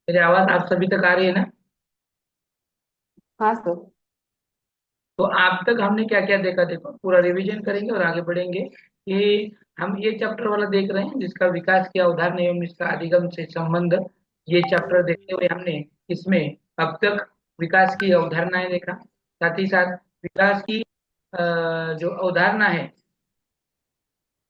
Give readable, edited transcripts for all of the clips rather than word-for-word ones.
मेरी आवाज आप सभी तक आ रही है ना? हाँ सर। तो आप तक हमने क्या क्या देखा, देखो पूरा रिवीजन करेंगे और आगे बढ़ेंगे कि हम ये चैप्टर वाला देख रहे हैं जिसका विकास की अवधारणा एवं इसका अधिगम से संबंध। ये चैप्टर देखते हुए हमने इसमें अब तक विकास की अवधारणाएं देखा, साथ ही साथ विकास की जो अवधारणा है,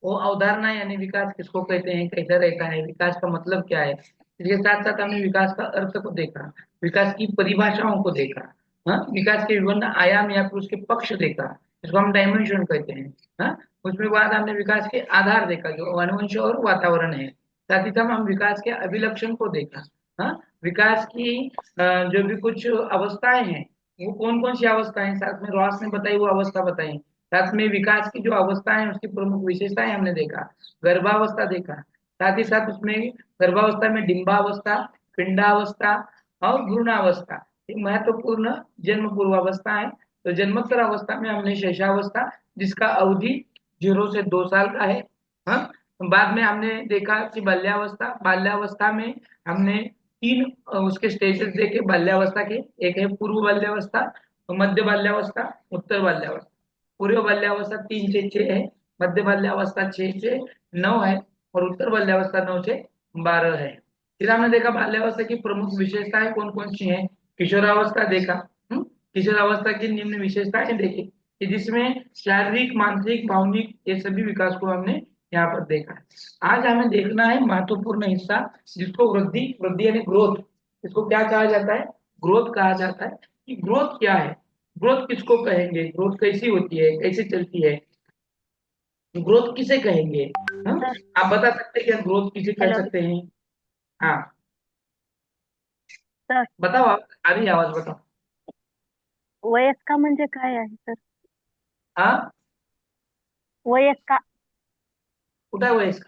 वो अवधारणा यानी विकास किसको कहते हैं, कैसा रहता है, विकास का मतलब क्या है। इसके साथ साथ हमने विकास का अर्थ को देखा, विकास की परिभाषाओं को देखा, हाँ, विकास के विभिन्न आयाम या फिर उसके पक्ष देखा, जिसको हम डायमेंशन कहते हैं। हाँ, उसमें बाद हमने विकास के आधार देखा जो वनवंश और वातावरण है। साथ ही साथ हम विकास के अभिलक्षण को देखा। हाँ, विकास की जो भी कुछ अवस्थाएं हैं, वो कौन कौन सी अवस्थाएं, साथ में रॉस ने बताई वो अवस्था बताई। साथ में विकास की जो अवस्था है उसकी प्रमुख विशेषताएं हमने देखा, गर्भावस्था देखा, साथ ही साथ उसमें गर्भावस्था में डिंबावस्था, पिंडावस्था और भ्रूणावस्था, ये महत्वपूर्ण जन्म पूर्वावस्था है। तो जन्मोत्तर अवस्था में हमने शैशवावस्था, जिसका अवधि 0 से 2 साल का है। हाँ, बाद में हमने देखा कि बाल्यावस्था, बाल्यावस्था में हमने तीन उसके स्टेजेस देखे बाल्यावस्था के। एक है पूर्व बाल्यावस्था, मध्य बाल्यावस्था, उत्तर बाल्यावस्था। पूर्व बाल्यावस्था 3 से 6 है, मध्य बाल्यावस्था 6 से 9 है और उत्तर बाल्यावस्था 9 से 12 है। फिर हमने देखा बाल्यावस्था की प्रमुख विशेषताएं कौन कौन सी हैं। किशोरावस्था देखा। किशोरावस्था की निम्न विशेषताएं देखी कि जिसमें शारीरिक, मानसिक, भावनिक ये सभी विकास को हमने यहाँ पर देखा है। आज हमें देखना है महत्वपूर्ण हिस्सा, जिसको वृद्धि, वृद्धि यानी ग्रोथ, इसको क्या कहा जाता है, ग्रोथ कहा जाता है। कि ग्रोथ क्या है, ग्रोथ किसको कहेंगे, ग्रोथ कैसी होती है, कैसे चलती है, ग्रोथ किसे कहेंगे। हाँ, सर। आप बता सकते हैं क्या ग्रोथ किसे कह हॅलो सकते हैं? हाँ, सर। बताओ आप, आ रही है आवाज, बताओ। वयस्का म्हणजे काय आहे सर? हाँ, वयस्का कुठं आहे वयस्क?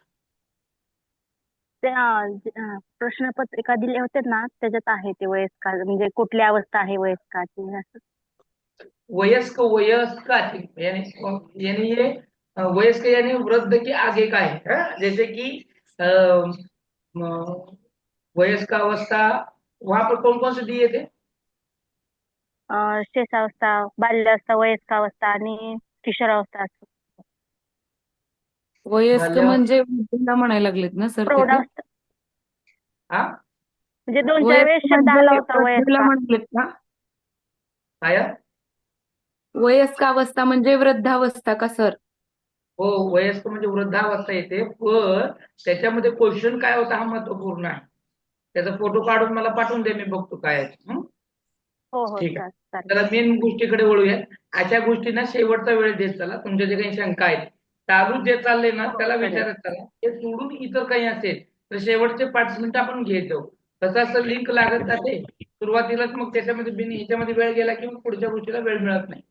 त्या प्रश्नपत्रिका दिले होते ना, त्याच्यात आहे ते वयस्का म्हणजे कुठली अवस्था आहे वयस्काची असं. वयस्क, वयस्क यानी यानी ये वयस्क यानी वृद्ध के आगे का है। हाँ? जैसे कि अ, वयस्क अवस्था वहां पर कौन कौन से दिए थे? शेषावस्था, बाल्यावस्था, वयस्कावस्था आणि किशोरावस्था असं. वयस्क बाल्यावस्था, म्हणजे वृद्धीला म्हणायला लागलेत ना सर तिथे? प्रौढावस्था हाँ, म्हणजे दोन चार वेळेस वयस्क शब्द आला म्हणजे होता वृद्धीला वयस्का. म्हणालेत का? आया। वयस्क अवस्था म्हणजे वृद्धावस्था का सर? हो, वयस्क म्हणजे वृद्धावस्था येते, पण त्याच्यामध्ये क्वेश्चन काय होता हा महत्वपूर्ण आहे. त्याचा फोटो काढून मला पाठवून दे, मी बघतो काय आहे. हो हो ठीक आहे. चालेल. त्याला मेन गोष्टीकडे वळूया. अशा गोष्टींना शेवटचा वेळ देत चला, तुमच्या जे काही शंका आहेत चालू जे चाललंय ना हो त्याला चालेल. विचारत चला. हे सोडून इतर काही असेल तर शेवटचे 5 मिनिटं आपण घेत जाऊ. कसं असं लिंक लागत जाते सुरुवातीलाच, मग त्याच्यामध्ये बिन ह्याच्यामध्ये वेळ गेला की मग पुढच्या गोष्टीला वेळ मिळत नाही.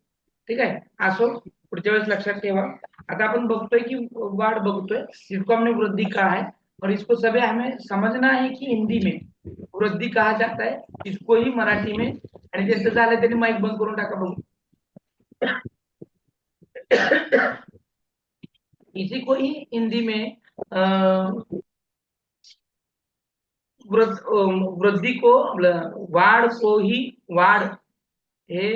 ठीक आहे, असो, पुढच्या वेळेस लक्षात ठेवा. आता अपन बघतोय की वाढ बघतोय, जिसको हमने वृद्धि कहा है, और इसको सभी हमें समझना है कि हिंदी में वृद्धि कहा जाता है, इसको ही मराठी में। आणि ज्यांचं झालं त्यांनी माईक बंद करून टाका बघू. इसी को ही हिंदी में वृद्धि को, वाढ को ही, वाढ हे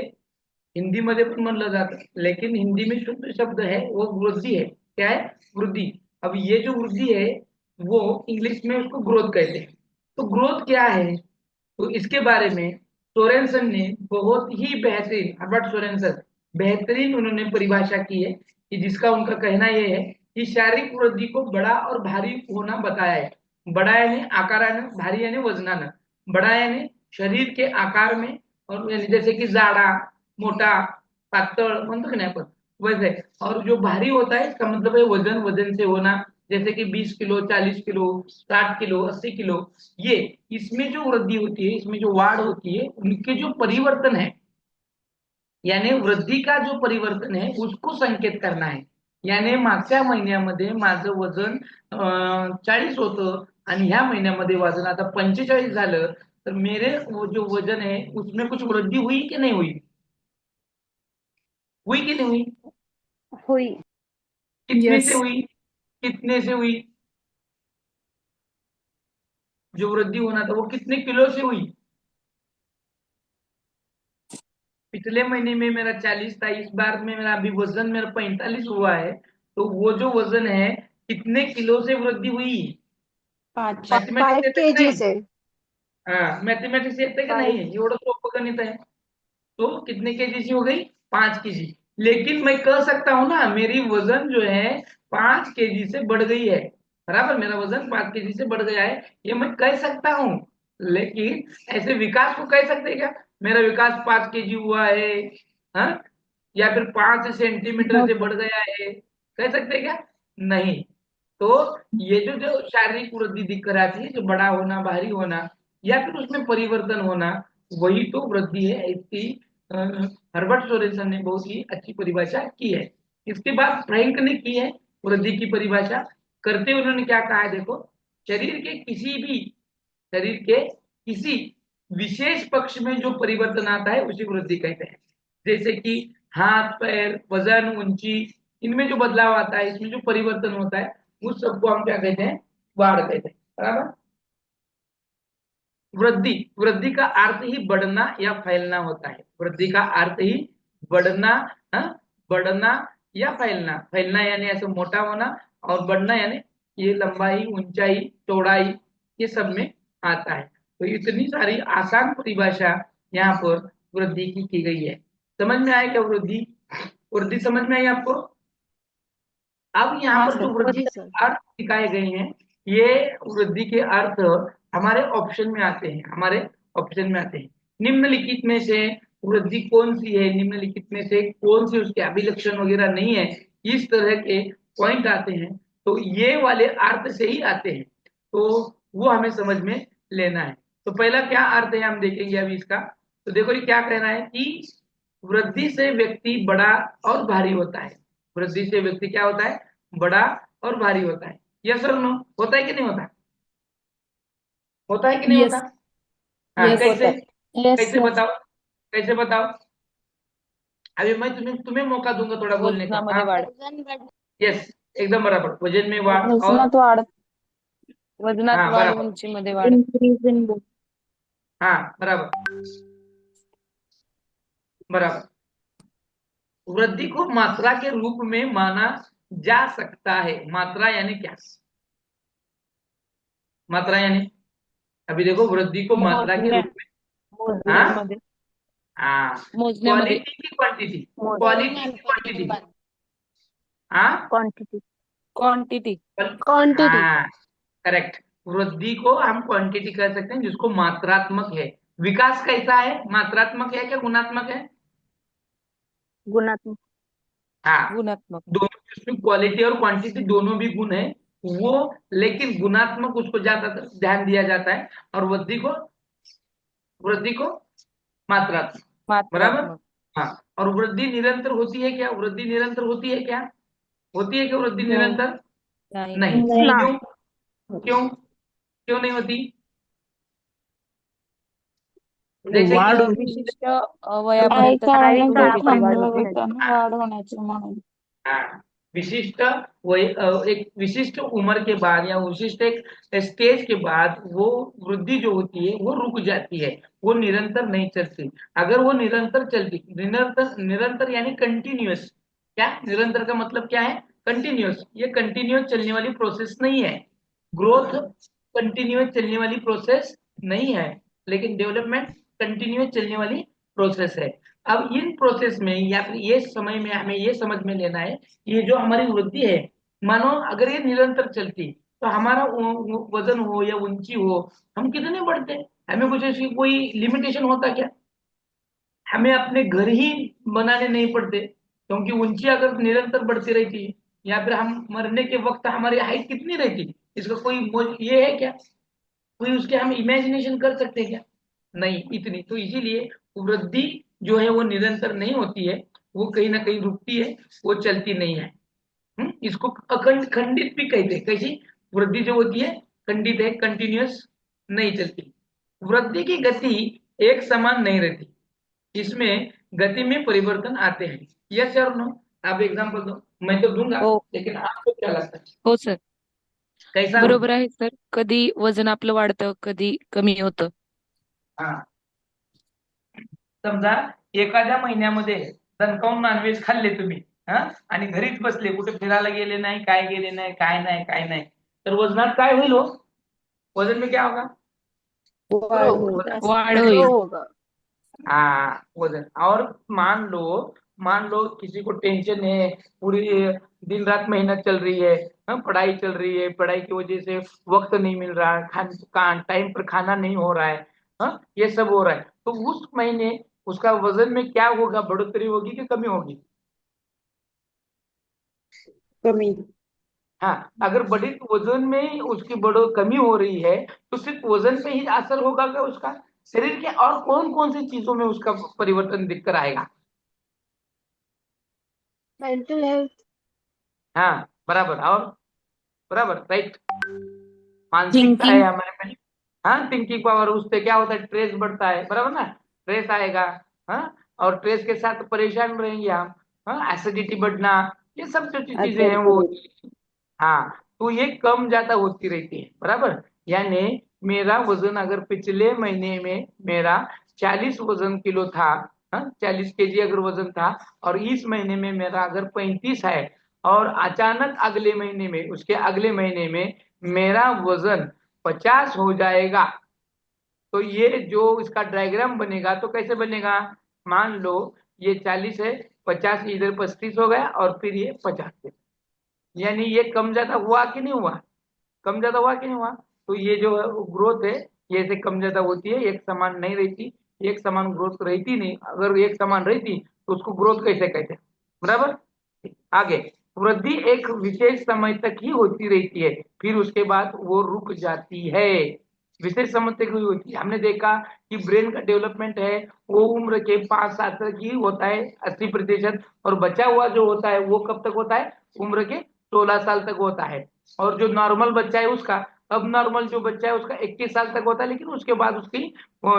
हिंदी मध्ये पण म्हणलं जातं, लेकिन हिंदी में शुद्ध शब्द है वो वृद्धि है। क्या है? वृद्धि। अब ये जो वृद्धि है वो इंग्लिश में उसको ग्रोथ कहते हैं। तो ग्रोथ क्या है, तो इसके बारे में सोरेनसन ने बहुत ही बेहतरीन, हर्बर्ट सोरेनसन, बेहतरीन उन्होंने परिभाषा की है कि जिसका उनका कहना यह है कि शारीरिक वृद्धि को बड़ा और भारी होना बताया है। बड़ा यानी आकारानं, भारी यानी वजनानं। बड़ा यानी शरीर के आकार में, और यानी जैसे कि जाड़ा, मोटा, पातळ म्हणतो की नाही आपण, वैसे। और जो भारी होता है इसका मतलब है वजन, वजन से होना, जैसे कि 20 किलो, 40 किलो, 60 किलो, 80 किलो। ये, इसमें जो वृद्धि होती है, इसमें जो वाढ होती है, उनके जो परिवर्तन है, यानी वृद्धी का जो परिवर्तन है उसको संकेत करना है। यानी मागच्या महिन्यामध्ये माझं वजन 40 होतं आणि ह्या महिन्यामध्ये वजन आता 45 झालं, तर मेरे वो जो वजन है उसमें कुछ वृद्धि हुई कि नहीं हुई, हुई कि नहीं हुई, होई. कितने से यस. हुई, कितने से हुई? जो वृद्धि होना था वो कितने किलो से हुई? पिछले महीने में मेरा 40 था, इस बार में मेरा अभी वजन मेरा 45 हुआ है, तो वो जो वजन है कितने किलो से वृद्धि हुई? 5. मैथमेटिक्स फाइव येते का केजी नाही? से। हाँ, मैथमेटिक्स येते का नाही? फाइव। एवढं सोपं गणित है। तो कितने केजी की हो गई? 5 केजी। लेकिन मैं कह सकता हूं ना, मेरी वजन जो है 5 केजी से बढ़ गई है, बराबर, मेरा वजन 5 केजी से बढ़ गया है, ये मैं कह सकता हूं। लेकिन ऐसे विकास को कह सकते हैं क्या, मेरा विकास 5 केजी हुआ है, हाँ? या फिर 5 सेंटीमीटर से बढ़ गया है, कह सकते हैं क्या? नहीं। तो ये जो जो शारीरिक वृद्धि दिख कराती है, जो बड़ा होना, भारी होना, या फिर उसमें परिवर्तन होना, वही तो वृद्धि है। इसकी अ, हर्बर्ट सोरेसन ने बहुत ही अच्छी परिभाषा की है। इसके बाद फ्रैंक ने की है वृद्धि की परिभाषा। करते हुए उन्होंने क्या कहा है, देखो, शरीर के किसी भी शरीर के किसी विशेष पक्ष में जो परिवर्तन आता है उसी वृद्धि कहते हैं। जैसे कि हाथ, पैर, वजन, ऊंची, इनमें जो बदलाव आता है, इसमें जो परिवर्तन होता है, उस सबको हम क्या कहते हैं? वाढ कहते हैं, बराबर। वृद्धि, वृद्धि का अर्थ ही बढ़ना या फैलना होता है। वृद्धि का अर्थ ही बढ़ना, हाँ? बढ़ना या फैलना। फैलना यानी ऐसे मोटा होना, और बढ़ना यानी ये लंबाई, ऊंचाई, चौड़ाई, ये सब में आता है। तो इतनी सारी आसान परिभाषा यहाँ पर वृद्धि की गई है। समझ में आया क्या वृद्धि? वृद्धि समझ में आई आपको? अब यहाँ हाँ पर जो सर. वृद्धि जी सर। के अर्थ दिखाए गए हैं, ये वृद्धि के अर्थ हमारे ऑप्शन में आते हैं, हमारे ऑप्शन में आते हैं। निम्नलिखित में से वृद्धि कौन सी है, निम्नलिखित में से कौन सी उसके अभिलक्षण वगैरह नहीं है, इस तरह के पॉइंट आते हैं, तो ये वाले अर्थ से ही आते हैं, तो वो हमें समझ में लेना है। तो पहला क्या अर्थ है हम देखेंगे अभी इसका। तो देखो ये क्या कह रहा है कि वृद्धि से व्यक्ति बड़ा और भारी होता है। वृद्धि से व्यक्ति क्या होता है? बड़ा और भारी होता है। यस और नो? होता है कि नहीं होता? होता है कि नहीं होता? यस. हाँ, यस. कैसे? यस कैसे सर। बताओ? कैसे बताओ? अभी मैं तुम्हें तुम्हें मौका दूंगा थोड़ा बोलने का। वजनामध्ये हाँ, वाढ. यस, एकदम बराबर। वजन में वाढ, और वजनात वाढ। वजनात हाँ वाढ, बराबर, उंचीमध्ये वाढ. Increase in book. हाँ बराबर, बराबर। वृद्धि को मात्रा के रूप में माना जा सकता है। मात्रा यानी क्या? मात्रा यानी, अभी देखो, वृद्धि को मात्रा के मोजण्या रूप में, हाँ, मोजण्यामध्ये हाँ, मोजण्यामध्ये क्वालिटी की क्वांटिटी? मोजण्या. क्वालिटी की क्वांटिटी? हाँ, क्वांटिटी. क्वांटिटी. क्वांटिटी। हाँ, करेक्ट। वृद्धि को हम क्वांटिटी कह सकते हैं, जिसको मात्रात्मक है। विकास कैसा है? मात्रात्मक है क्या गुणात्मक है? गुणात्मक. हाँ, गुणात्मक. दोनों, इसमें क्वालिटी और क्वांटिटी दोनों भी गुण है वो, लेकिन गुणात्मक उसको ज्यादा ध्यान दिया जाता है, और वृद्धि को मात्रात्मक, बराबर। मात्रात्मक. हाँ, और वृद्धि निरंतर होती है क्या? वृद्धि निरंतर होती है क्या? होती है क्या वृद्धि नहीं। निरंतर? नाही. नहीं। नहीं। क्यों? क्यों? क्यों नहीं होती? जैसे वाढ कि, विशिष्ट काही वयापर्यंत ठराविक काळानंतर टिकते ती. काळापर्यंत थांबलं होते. जातं ना वाढ होण्याची म्हणून। हाँ, विशिष्ट एक विशिष्ट उम्र के बाद या विशिष्ट एक स्टेज के बाद वो वृद्धि जो होती है वो रुक जाती है, वो निरंतर नहीं चलती। अगर वो निरंतर चलती, निरंतर, निरंतर यानी कंटिन्यूअस। क्या निरंतर का मतलब क्या है? कंटिन्यूअस। ये कंटिन्यूअस चलने वाली प्रोसेस नहीं है। ग्रोथ कंटिन्यूअस चलने वाली प्रोसेस नहीं है, लेकिन डेवलपमेंट कंटिन्यूअस चलने वाली प्रोसेस है। अब इन प्रोसेस में या फिर ये समय में हमें ये समझ में लेना है, ये जो हमारी वृद्धि है, मानो अगर ये निरंतर चलती, तो हमारा वजन हो या ऊंची हो, हम कितने बढ़ते? हमें कुछ ऐसी कोई लिमिटेशन होता क्या? हमें अपने घर ही बनाने नहीं पड़ते, क्योंकि ऊंची अगर निरंतर बढ़ती रहती, या फिर हम मरने के वक्त हमारी हाइट कितनी रहती, इसका कोई ये है क्या? कोई उसके हम इमेजिनेशन कर सकते हैं क्या? नहीं, इतनी। तो इसीलिए वृद्धि जो है वो निरंतर नहीं होती है, वो कहीं ना कहीं रुकती है, वो चलती नहीं है। इसको अखंड, खंडित भी कहते हैं। कैसी वृद्धि जो होती है? खंडित है, कंटिन्यूअस नहीं चलती। वृद्धि की गति एक समान नहीं रहती, इसमें गति में परिवर्तन आते हैं। यस और नो? आप एग्जांपल दो, मैं तो दूंगा, हो. लेकिन आपको क्या लगता है? हो सर. कैसा? बरोबर आहे सर. कधी वजन आपलं वाढतं, कधी कमी होतं. हा, समजा एखाद्या महिन्यामध्ये दणकावून नॉनव्हेज खाल्ले तुम्ही, हा, आणि घरीच बसले, कुठे फिरायला गेले नाही, काय गेले नाही, काय नाही, काय नाही, तर वजनात काय होईल हो? वजन में क्या होगा? वाढ होईल. वाढ वजन, होईल. हाँ वजन। और मान लो किसी को टेंशन है, पूरी दिन रात मेहनत चल रही है, हाँ, पढ़ाई चल रही है, पढ़ाई की वजह से वक्त नहीं मिल रहा है, टाइम पर खाना नहीं हो रहा है, हाँ, ये सब हो रहा है, तो उस महीने उसका वजन में क्या होगा? बढ़ोतरी होगी कि कमी होगी? कमी। हाँ, अगर बड़ी वजन में उसकी बड़ो कमी हो रही है तो सिर्फ वजन पे ही असर होगा क्या उसका? शरीर के और कौन कौन सी चीजों में उसका परिवर्तन दिखकर आएगा? Mental health. हाँ बराबर, और बराबर, राइट। मानसिकता है थिंकिंग. हमारे में, हाँ, थिंकिंग पावर, उससे क्या होता है? स्ट्रेस बढ़ता है, बराबर ना? स्ट्रेस आएगा, हाँ, और स्ट्रेस के साथ परेशान रहेंगे हम, हाँ, एसिडिटी बढ़ना, ये सब जो चीजें हैं वो, हाँ, तो ये कम ज्यादा होती रहती है, बराबर। यानी मेरा वजन अगर पिछले महीने में मेरा 40 वजन किलो था, हाँ, 40 केजी अगर वजन था, और इस महीने में मेरा अगर 35 है, और अचानक अगले महीने में, उसके अगले महीने में मेरा वजन 50 हो जाएगा, तो ये जो इसका डायग्राम बनेगा तो कैसे बनेगा? मान लो ये 40 है, 50 इधर 35 हो गया, और फिर ये 50, यानी ये कम ज्यादा हुआ कि नहीं हुआ? कम ज्यादा हुआ कि नहीं हुआ? तो ये जो ग्रोथ है, ये ऐसे कम ज्यादा होती है, एक समान नहीं रहती। एक समान ग्रोथ रहती नहीं, अगर एक समान रहती तो उसको ग्रोथ कैसे कहते हैं, बराबर। आगे, वृद्धि एक विशेष समय तक ही होती रहती है, फिर उसके बाद वो रुक जाती है। विशेष समय तक हुई होती है। हमने देखा कि ब्रेन का डेवलपमेंट है वो उम्र के 5 साल तक ही होता है, 80%, और बचा हुआ जो होता है वो कब तक होता है? उम्र के 16 साल तक होता है। और जो नॉर्मल बच्चा है उसका, अब नॉर्मल जो बच्चा है उसका 21 साल तक होता है, लेकिन उसके बाद उसकी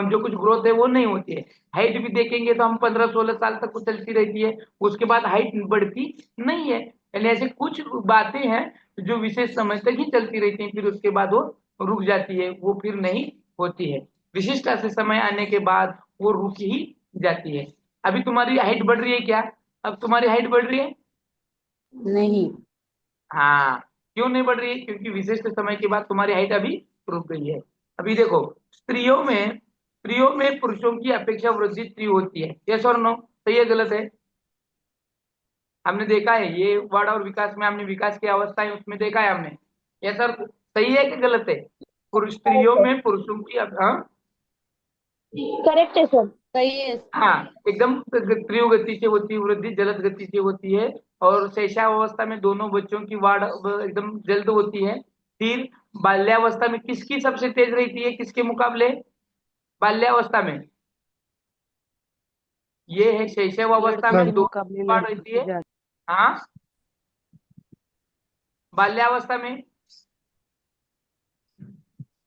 जो कुछ ग्रोथ है वो नहीं होती है। हाइट भी देखेंगे तो हम 15-16 साल तक वो चलती रहती है, उसके बाद हाइट बढ़ती नहीं है। यानी ऐसे कुछ बातें हैं जो विशेष समय तक ही चलती रहती हैं, फिर उसके बाद वो रुक जाती है, वो फिर नहीं होती है। विशिष्ट ऐसे समय आने के बाद वो रुक ही जाती है। अभी तुम्हारी हाइट बढ़ रही है क्या? अब तुम्हारी हाइट बढ़ रही है? नहीं। हाँ, क्यों नहीं बढ़ रही है? क्योंकि विशिष्ट समय के बाद तुम्हारी हाइट अभी रुक गई है। अभी देखो, स्त्रियों में पुरुषों की अपेक्षा वृद्धि तीव्र होती है, यस और नो? सही है गलत है? हमने देखा है ये वर्ड और विकास में, हमने विकास की अवस्थाएं उसमें देखा है हमने, यस सर? सही है कि गलत है? पुरुष, स्त्रियों में पुरुषों की हाँ, करेक्ट है सर, सही है। हाँ, एकदम तीव्र गति से होती है वृद्धि, जलद गति से होती है। और शैशवावस्था में दोनों बच्चों की वाढ़ एकदम जल्द होती है। फिर बाल्यावस्था में किसकी सबसे तेज रहती है, किसके मुकाबले? बाल्यावस्था में, ये है शैशव अवस्था लड़की में के दोनों मुकाबले की वाढ़ लड़की रहती की है, ज्यादा। हाँ, बाल्यावस्था में,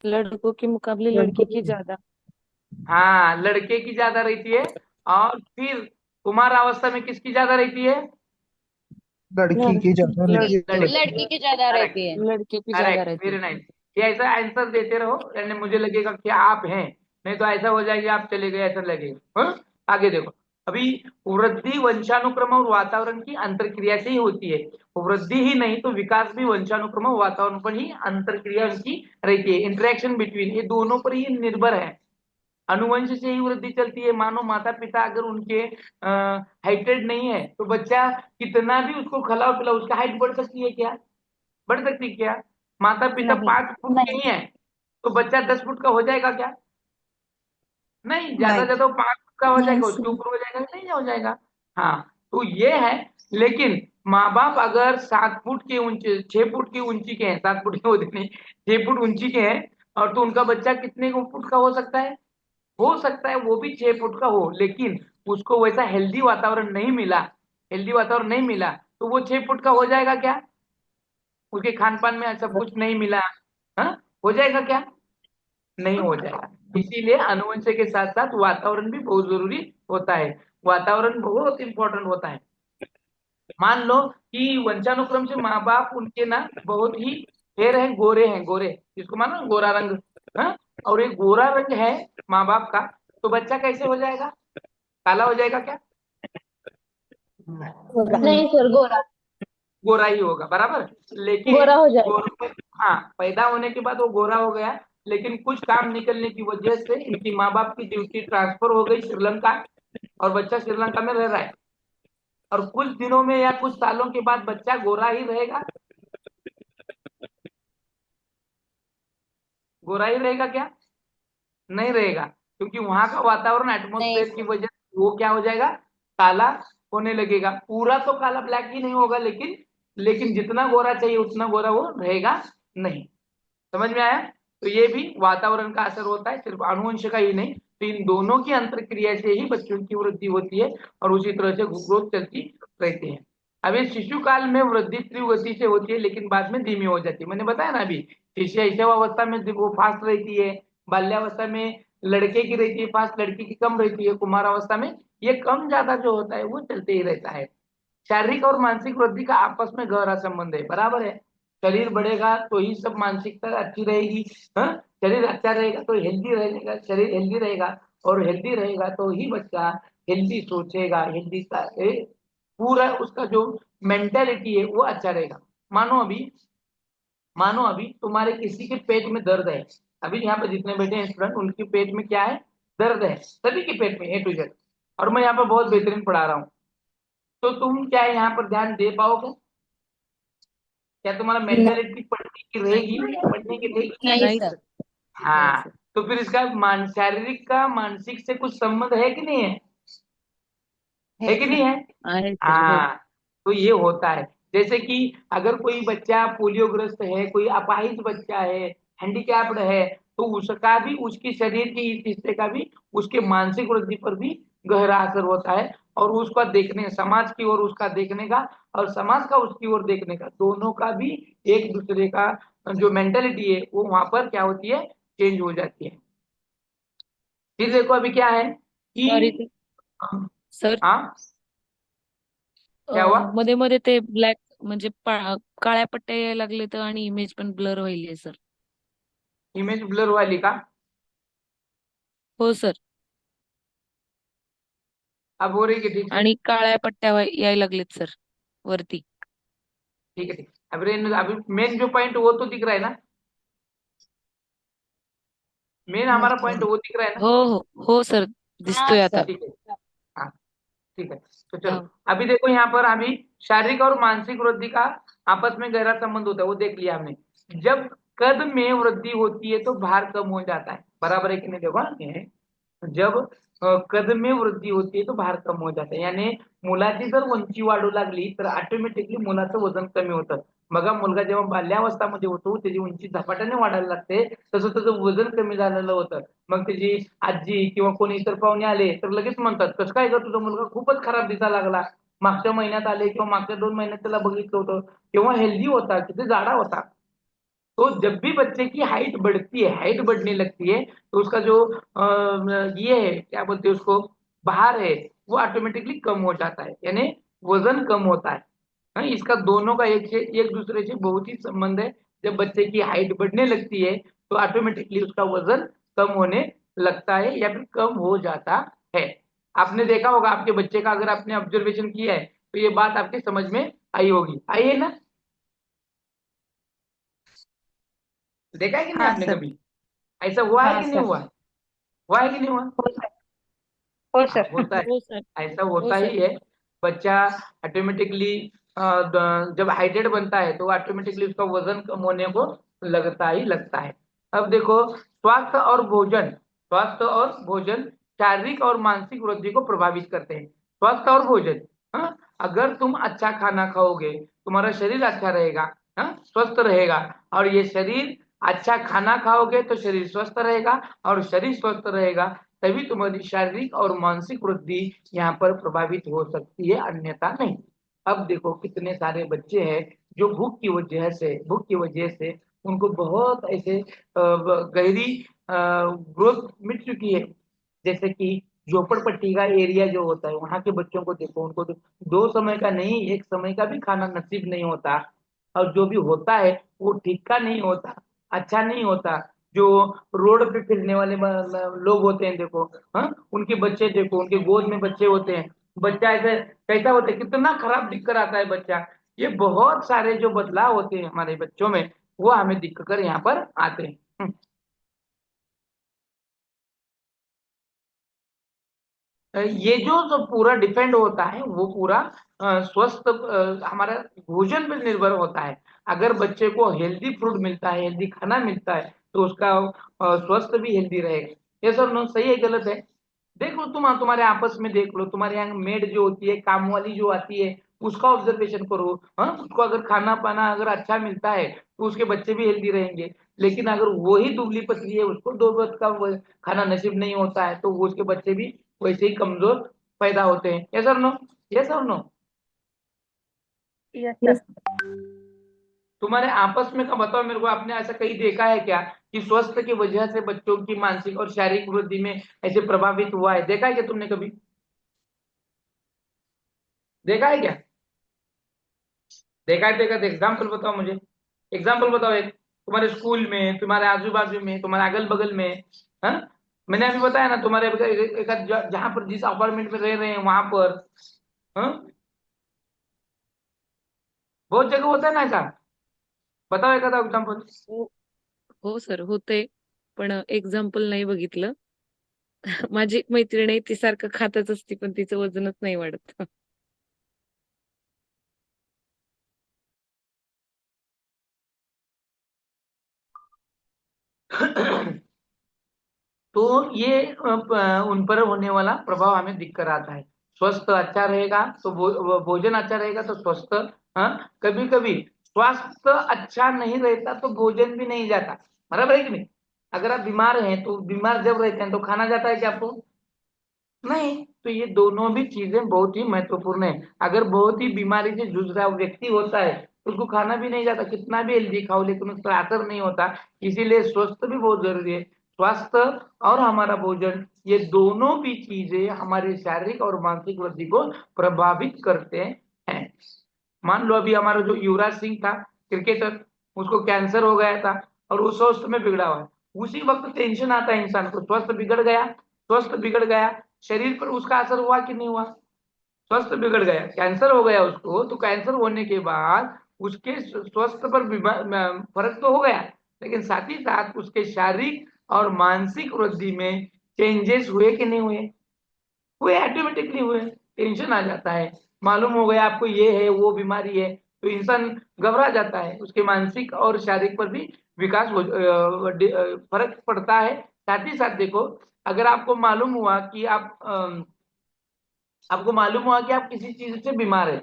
लड़कों के मुकाबले लड़की की लड़कों ज्यादा। हाँ, लड़के की ज्यादा रहती है। और फिर कुमार अवस्था में किसकी ज्यादा रहती है? लड़की की ज्यादा रहती है। लड़की की ज्यादा रहती है। लड़के की ज्यादा करेक्ट, रहती वेरी है। नाइस। ये ऐसा आंसर देते रहो, यानी मुझे लगेगा कि आप हैं, नहीं तो ऐसा हो जाएगा आप चले गए, ऐसा लगेगा, हाँ? आगे देखो, अभी वृद्धि वंशानुक्रम और वातावरण की अंतरक्रिया से ही होती है। वृद्धि ही नहीं तो विकास भी वंशानुक्रम और वातावरण पर ही अंतरक्रिया उनकी रहती है, इंटरेक्शन बिटवीन, ये दोनों पर ही निर्भर है। अनुवंश से ही वृद्धि चलती है। मानो माता पिता अगर उनके हाइटेड नहीं है तो बच्चा कितना भी उसको खिलाओ पिलाओ, उसका हाइट बढ़ सकती है क्या? बढ़ सकती है क्या? माता पिता नहीं। 5 फुट के ही है तो बच्चा 10 फुट का हो जाएगा क्या? नहीं, ज्यादा नहीं। ज्यादा 5 फुट का हो नहीं जाएगा, उसके सर। ऊपर हो जाएगा नहीं हो जाएगा? हाँ, तो ये है। लेकिन माँ बाप अगर 7 फुट के ऊंचे, 6 फुट की ऊंची के हैं, 7 फुट के होते नहीं, 6 फुट ऊंची के हैं, और तो उनका बच्चा कितने फुट का हो सकता है? हो सकता है वो भी 6 फुट का हो, लेकिन उसको वैसा हेल्दी वातावरण नहीं मिला, हेल्दी वातावरण नहीं मिला, तो वो 6 फुट का हो जाएगा क्या? उसके खान पान में सब कुछ नहीं मिला, हाँ, हो जाएगा क्या? नहीं हो जाएगा। इसीलिए अनुवंश के साथ साथ वातावरण भी बहुत जरूरी होता है। वातावरण बहुत इंपॉर्टेंट होता है। मान लो कि वंशानुक्रम से माँ बाप उनके ना बहुत ही हेयर है, गोरे हैं, गोरे, जिसको मानो गोरा रंग, हाँ, और ये गोरा रंग है माँ बाप का, तो बच्चा कैसे हो जाएगा? काला हो जाएगा क्या? नहीं सर, गोरा। गोरा ही होगा, बराबर। लेकिन गोरा हो जाएगा। गोरे में, हाँ, पैदा होने के बाद वो गोरा हो गया, लेकिन कुछ काम निकलने की वजह से इनकी माँ बाप की ड्यूटी ट्रांसफर हो गई श्रीलंका, और बच्चा श्रीलंका में रह रहा है, और कुछ दिनों में या कुछ सालों के बाद बच्चा गोरा ही रहेगा। गोरा ही रहेगा क्या? नहीं रहेगा, क्योंकि वहां का वातावरण, नहीं एटमोस्फेयर की सर। वजह से वो क्या हो जाएगा? काला होने लगेगा। पूरा तो काला ब्लैक ही नहीं होगा, लेकिन जितना गोरा चाहिए उतना गोरा वो रहेगा नहीं। समझ में आया? तो ये भी वातावरण का असर होता है, सिर्फ अनुवंश का ही नहीं। तो इन दोनों की अंतर क्रिया से ही बच्चों की वृद्धि होती है, और उसी तरह से ग्रोथ चलती रहती है। अब ये शिशु काल में वृद्धि तीव्र गति से होती है, लेकिन बाद में धीमी हो जाती है। मैंने बताया ना अभी, शिशु अवस्था में वो फास्ट रहती है, बाल्यावस्था में लड़के की रहती है फास्ट, लड़की की कम रहती है, कुमार अवस्था में ये कम ज्यादा जो होता है वो चलते ही रहता है। शारीरिक और मानसिक वृद्धि का आपस में गहरा संबंध है, बराबर है। शरीर बढ़ेगा तो ही सब मानसिकता अच्छी रहेगी, हाँ, शरीर अच्छा रहेगा तो हेल्दी रहेगा, शरीर हेल्दी रहेगा, और हेल्दी रहेगा तो ही बच्चा हेल्दी सोचेगा, हेल्दी का पूरा उसका जो मेंटेलिटी है वो अच्छा रहेगा। मानो अभी मानो अभी तुम्हारे किसी के पेट में दर्द है, अभी यहाँ पे जितने बैठे हैं स्टूडेंट, उनके पेट में क्या है? दर्द है, सभी के पेट में ए टू जेड, और मैं यहाँ पर बहुत बेहतरीन पढ़ा रहा हूँ, तो तुम क्या यहाँ पर ध्यान दे पाओगे? क्या तुम्हारा मेंटेलिटी पढ़ने की रहेगी? पढ़ने की रहेगी कि नहीं नहीं? नहीं सर। सर। नहीं हाँ, सर। तो फिर इसका शारीरिक का मानसिक से कुछ संबंध है कि नहीं है? है है कि नहीं सर। है? आहे सर, हो. हाँ, तो ये होता है। जैसे कि अगर कोई बच्चा पोलियोग्रस्त है, कोई अपाहिज बच्चा है, हैंडीकैप्ड है, तो उसका भी, उसकी शरीर के इस हिस्से का भी उसके मानसिक वृद्धि पर भी गहरा असर होता है, और उसका देखने, समाज की ओर उसका देखने का, और समाज का उसकी ओर देखने का, दोनों का भी एक दूसरे का जो मेंटेलिटी है वो वहां पर क्या होती है? चेंज हो जाती है। फिर देखो अभी क्या है सॉरी कि, सर. हाँ, क्या हुआ? मध्ये मध्ये ते ब्लॅक म्हणजे काळ्या पट्ट्या यायला लागले तर, आणि इमेज पण ब्लर व्हायली सर. इमेज ब्लर वाली का? हो सर. अब हो रही कि ठीक से? आणि काळ्या पट्ट्या यायला लागलेत सर वरती. ठीक है, ठीक। अभी मेन जो पॉइंट वो तो दिख रहा है ना, मेन हमारा पॉइंट वो दिख रहा है ना। हो हो हो सर. हाँ दिसतोय आता. सर। ठीक है, हाँ, ठीक है, तो चलो। हो. अभी देखो यहाँ पर अभी शारीरिक और मानसिक वृद्धि का आपस में गहरा संबंध होता है, वो देख लिया हमने। जब कद में वृद्धि होती है तो भार कम हो जाता है, बराबर है कि नहीं? देखो हाँ, ये है। जब कद में वृद्धी होती तो भार कम हो जाते, यानी मुलाची जर उंची वाढू लागली तर ऑटोमॅटिकली मुलाचं वजन कमी होतं। बघा, मुलगा जेव्हा बाल्यावस्थामध्ये होतो त्याची उंची झपाट्याने वाढायला लागते, तसं त्याचं वजन कमी झालेलं होतं। मग त्याची आजी किंवा कोणी इतर पाहुणे आले तर लगेच म्हणतात, कसं काय ग तुझा मुलगा खूपच खराब दिसायला लागला, मागच्या महिन्यात आले किंवा मागच्या 2 महिन्यात त्याला बघितलं होतं तेव्हा हेल्दी होता, किती जाडा होता। तो जब भी बच्चे की हाइट बढ़ती है, हाइट बढ़ने लगती है, तो उसका जो ये है, क्या बोलते हैं उसको, भार है, वो ऑटोमेटिकली कम हो जाता है, यानी वजन कम होता है। हाँ, इसका दोनों का एक दूसरे से बहुत ही संबंध है। जब बच्चे की हाइट बढ़ने लगती है तो ऑटोमेटिकली उसका वजन कम होने लगता है या फिर कम हो जाता है। आपने देखा होगा आपके बच्चे का, अगर आपने ऑब्जर्वेशन किया है तो ये बात आपके समझ में आई होगी, आई है ना? देखा है कि नहीं हाँ आपने सर. कभी? ऐसा हुआ है हाँ कि नहीं सर. हुआ? हुआ है कि नहीं हुआ? हो सर. हो हाँ, सर. होता है, हो सर. ऐसा हो होता सर. ही है। बच्चा ऑटोमेटिकली जब हाइटेड बनता है तो ऑटोमेटिकली उसका वजन कम होने को लगता ही लगता है। अब देखो, स्वास्थ्य और भोजन शारीरिक और मानसिक वृद्धि को प्रभावित करते हैं। स्वास्थ्य और भोजन, हाँ, अगर तुम अच्छा खाना खाओगे तुम्हारा शरीर अच्छा रहेगा, हाँ, स्वस्थ रहेगा, और ये शरीर, अच्छा खाना खाओगे तो शरीर स्वस्थ रहेगा, और शरीर स्वस्थ रहेगा तभी तुम्हारी शारीरिक और मानसिक वृद्धि यहाँ पर प्रभावित हो सकती है, अन्यथा नहीं। अब देखो कितने सारे बच्चे हैं जो भूख की वजह से उनको बहुत ऐसे गहरी ग्रोथ मिल चुकी है। जैसे कि झोपड़पट्टी का एरिया जो होता है वहां के बच्चों को देखो, उनको तो 2 समय का नहीं, एक समय का भी खाना नसीब नहीं होता, और जो भी होता है वो ठीक का नहीं होता, अच्छा नहीं होता। जो रोड पे फिरने वाले लोग होते हैं देखो, हाँ, उनके बच्चे देखो, उनके गोद में बच्चे होते हैं, बच्चा ऐसे कैसा होता है, कितना खराब दिख कर आता है बच्चा। ये बहुत सारे जो बदलाव होते हैं हमारे बच्चों में, वो हमें दिख कर यहाँ पर आते हैं। ये जो पूरा डिपेंड होता है वो पूरा स्वस्थ हमारा भोजन पर निर्भर होता है। अगर बच्चे को हेल्दी फूड मिलता है, हेल्दी खाना मिलता है, तो उसका स्वास्थ्य भी हेल्दी रहेगा। ये सब नो सही है गलत है? देख लो तुम्हारे आपस में देख लो, तुम्हारे यहाँ मेड जो होती है, काम वाली जो आती है, उसका ऑब्जर्वेशन करो। हाँ, उसको अगर खाना पाना अगर अच्छा मिलता है तो उसके बच्चे भी हेल्दी रहेंगे। लेकिन अगर वो ही दुबली पतली है, उसको दो वक्त का खाना नसीब नहीं होता है, तो वो उसके बच्चे भी वैसे ही कमजोर पैदा होते हैं। यस और नो? यस और नो? Yes yes. सर। तुम्हारे आपस में का बताओ मेरे को, आपने ऐसा कहीं देखा है क्या कि स्वस्थ की वजह से बच्चों की मानसिक और शारीरिक वृद्धि में ऐसे प्रभावित हुआ है? देखा है क्या तुमने कभी? देखा है क्या? देखा है? देखा है? एग्जाम्पल बताओ मुझे, एग्जाम्पल बताओ एक, तुम्हारे स्कूल में, तुम्हारे आजू बाजू में, तुम्हारे अगल बगल में। हाँ, मैंने अभी बताया ना तुम्हारे जहां पर जिस अपार्टमेंट में रह रहे हैं वहां पर। हाँ, बहुत जगह होता है ना ऐसा। बताओ एक आधा एग्जाम्पल। हो हो सर, होते, पण एक्झाम्पल नाही बघितलं. माझी एक मैत्रीण आहे, ती सारखं खातच असते पण तिचं वजनच नाही वाढत. तो ये उन पर होने वाला प्रभाव हमें दिख कर आता है। स्वस्थ अच्छा रहेगा तो भोजन अच्छा रहेगा तो स्वस्थ। हाँ, कभी कभी स्वास्थ्य अच्छा नहीं रहता तो भोजन भी नहीं जाता। बराबर है कि नहीं? अगर आप बीमार हैं तो बीमार जब रहते हैं तो खाना जाता है क्या आपको? नहीं। तो ये दोनों भी चीजें बहुत ही महत्वपूर्ण है। अगर बहुत ही बीमारी से जूझ रहा व्यक्ति होता है तो उसको खाना भी नहीं जाता, कितना भी हेल्दी खाओ लेकिन उस पर असर नहीं होता। इसीलिए स्वस्थ भी बहुत जरूरी है। स्वास्थ्य और हमारा भोजन, ये दोनों भी चीजें हमारे शारीरिक और मानसिक वृद्धि को प्रभावित करते हैं। मान लो अभी हमारा जो युवराज सिंह था, क्रिकेटर, उसको कैंसर हो गया था और वो स्वास्थ्य में बिगड़ा हुआ है। उसी वक्त टेंशन आता है इंसान को, स्वास्थ्य बिगड़ गया, स्वास्थ्य बिगड़ गया, शरीर पर उसका असर हुआ कि नहीं हुआ? स्वास्थ्य बिगड़ गया, कैंसर हो गया उसको, तो कैंसर होने के बाद उसके स्वास्थ्य पर फर्क तो हो गया, लेकिन साथ ही साथ उसके शारीरिक और मानसिक वृद्धि में चेंजेस हुए कि नहीं हुए? हुए, ऑटोमेटिकली हुए। टेंशन आ जाता है, मालूम हो गया आपको ये है वो बीमारी है, तो इंसान घबरा जाता है, उसके मानसिक और शारीरिक पर भी विकास फर्क पड़ता है। साथ ही साथ देखो, अगर आपको मालूम हुआ कि आपको मालूम हुआ कि आप किसी चीज से बीमार है,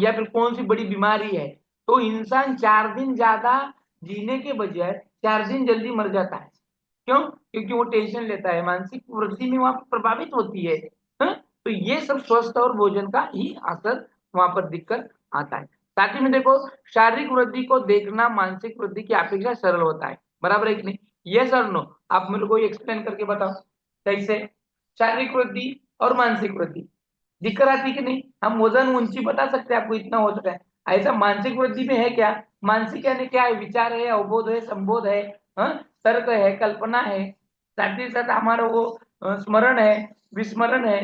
या फिर कौन सी बड़ी बीमारी है, तो इंसान 4 दिन ज्यादा जीने के बजाय 4 दिन जल्दी मर जाता है। क्यों? क्योंकि वो टेंशन लेता है, मानसिक वृद्धि में वहां प्रभावित होती है। हाँ? तो ये सब स्वास्थ्य और भोजन का ही असर वहां पर दिक्कत आता है। साथ ही में देखो, शारीरिक वृद्धि को देखना मानसिक वृद्धि की अपेक्षा सरल होता है। बराबर है कि नहीं? ये सर नो, आप मेरे को एक्सप्लेन करके बताओ कैसे शारीरिक वृद्धि और मानसिक वृद्धि दिक्कत आती कि नहीं? हम वजन ऊंची बता सकते हैं आपको इतना हो सकता है, ऐसा मानसिक वृद्धि में है क्या? मानसिक यानी क्या है? विचार है, अवबोध है, संबोध है, हाँ? तर्क है, कल्पना है, साथ ही साथ हमारा वो स्मरण है, विस्मरण है।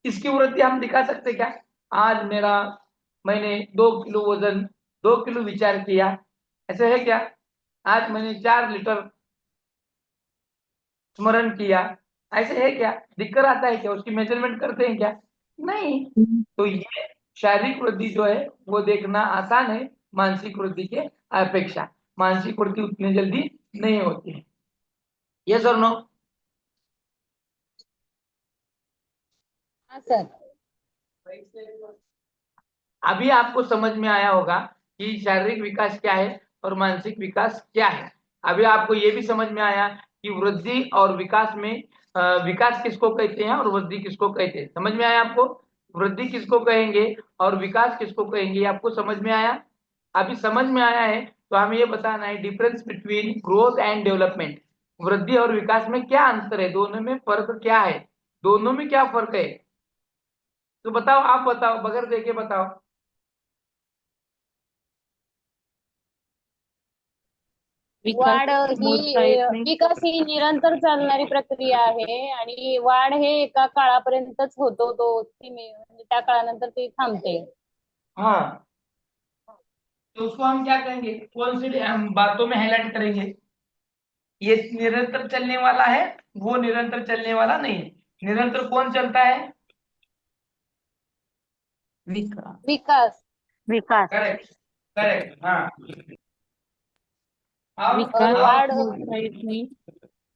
इसकी वृद्धि हम दिखा सकते हैं क्या? आज मैंने 2 किलो वजन, 2 किलो विचार किया, ऐसे है क्या? आज मैंने 4 लीटर स्मरण किया, ऐसे है क्या? दिक्कत आता है क्या? उसकी मेजरमेंट करते हैं क्या? नहीं। तो ये शारीरिक वृद्धि जो है वो देखना आसान है मानसिक वृद्धि के अपेक्षा। मानसिक वृद्धि उतनी जल्दी नहीं होती है। यस और नो? हाँ सर। अभी आपको समझ में आया होगा कि शारीरिक विकास क्या है और मानसिक विकास क्या है। अभी आपको ये भी समझ में आया कि वृद्धि और विकास में विकास किसको कहते हैं और वृद्धि किसको कहते हैं। समझ में आया आपको? वृद्धि किसको कहेंगे और विकास किसको कहेंगे, ये आपको समझ में आया? अभी समझ में आया है तो हमें ये बताना है difference between growth and development. वृद्धि और विकास में क्या अंतर है, दोनों में फर्क क्या है, दोनों में क्या फर्क है? तो बताओ, आप बताओ, बगैर देखे बताओ। विकास वाढ मोजता ही येत नाही. विकास ही निरंतर चालणारी प्रक्रिया आहे आणि वाढ हे एका काळापर्यंतच होतो म्हणजे त्या काळानंतर ती थांबते. हाँ, तो उसको हम क्या कहेंगे, कौन सी हम बातों में हाईलाइट करेंगे, ये निरंतर चलने वाला है, वो निरंतर चलने वाला नहीं है। निरंतर कौन चलता है? विकास विकास विकास. करेक्ट, करेक्ट, हाँ। और विकास वाढ मोजता येत नाही,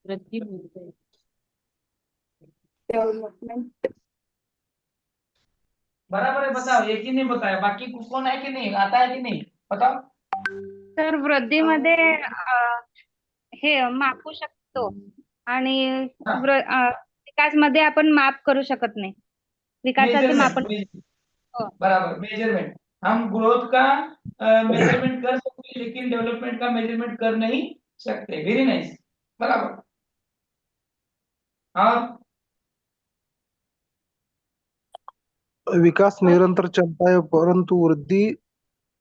वृद्धी मोजता येते. डेव्हलपमेंट. बराबर है, बताओ, एक ही नहीं बताया, बाकी कौन है कि नहीं, आता है कि नहीं, बताओ। तर वृद्धीमध्ये हे मापू शकतो आणि हाँ, विकासमध्ये आपण माप करू शकत नाही. विकासाचे मापन. मेजरमेंट, हो. बराबर, मेजरमेंट। हम ग्रोथ का मेजरमेंट कर सकते हैं, लेकिन डेवलपमेंट का मेजरमेंट कर नहीं सकते। वेरी नाइस, बराबर। हाँ, विकास निरंतर चलता है परंतु वृद्धि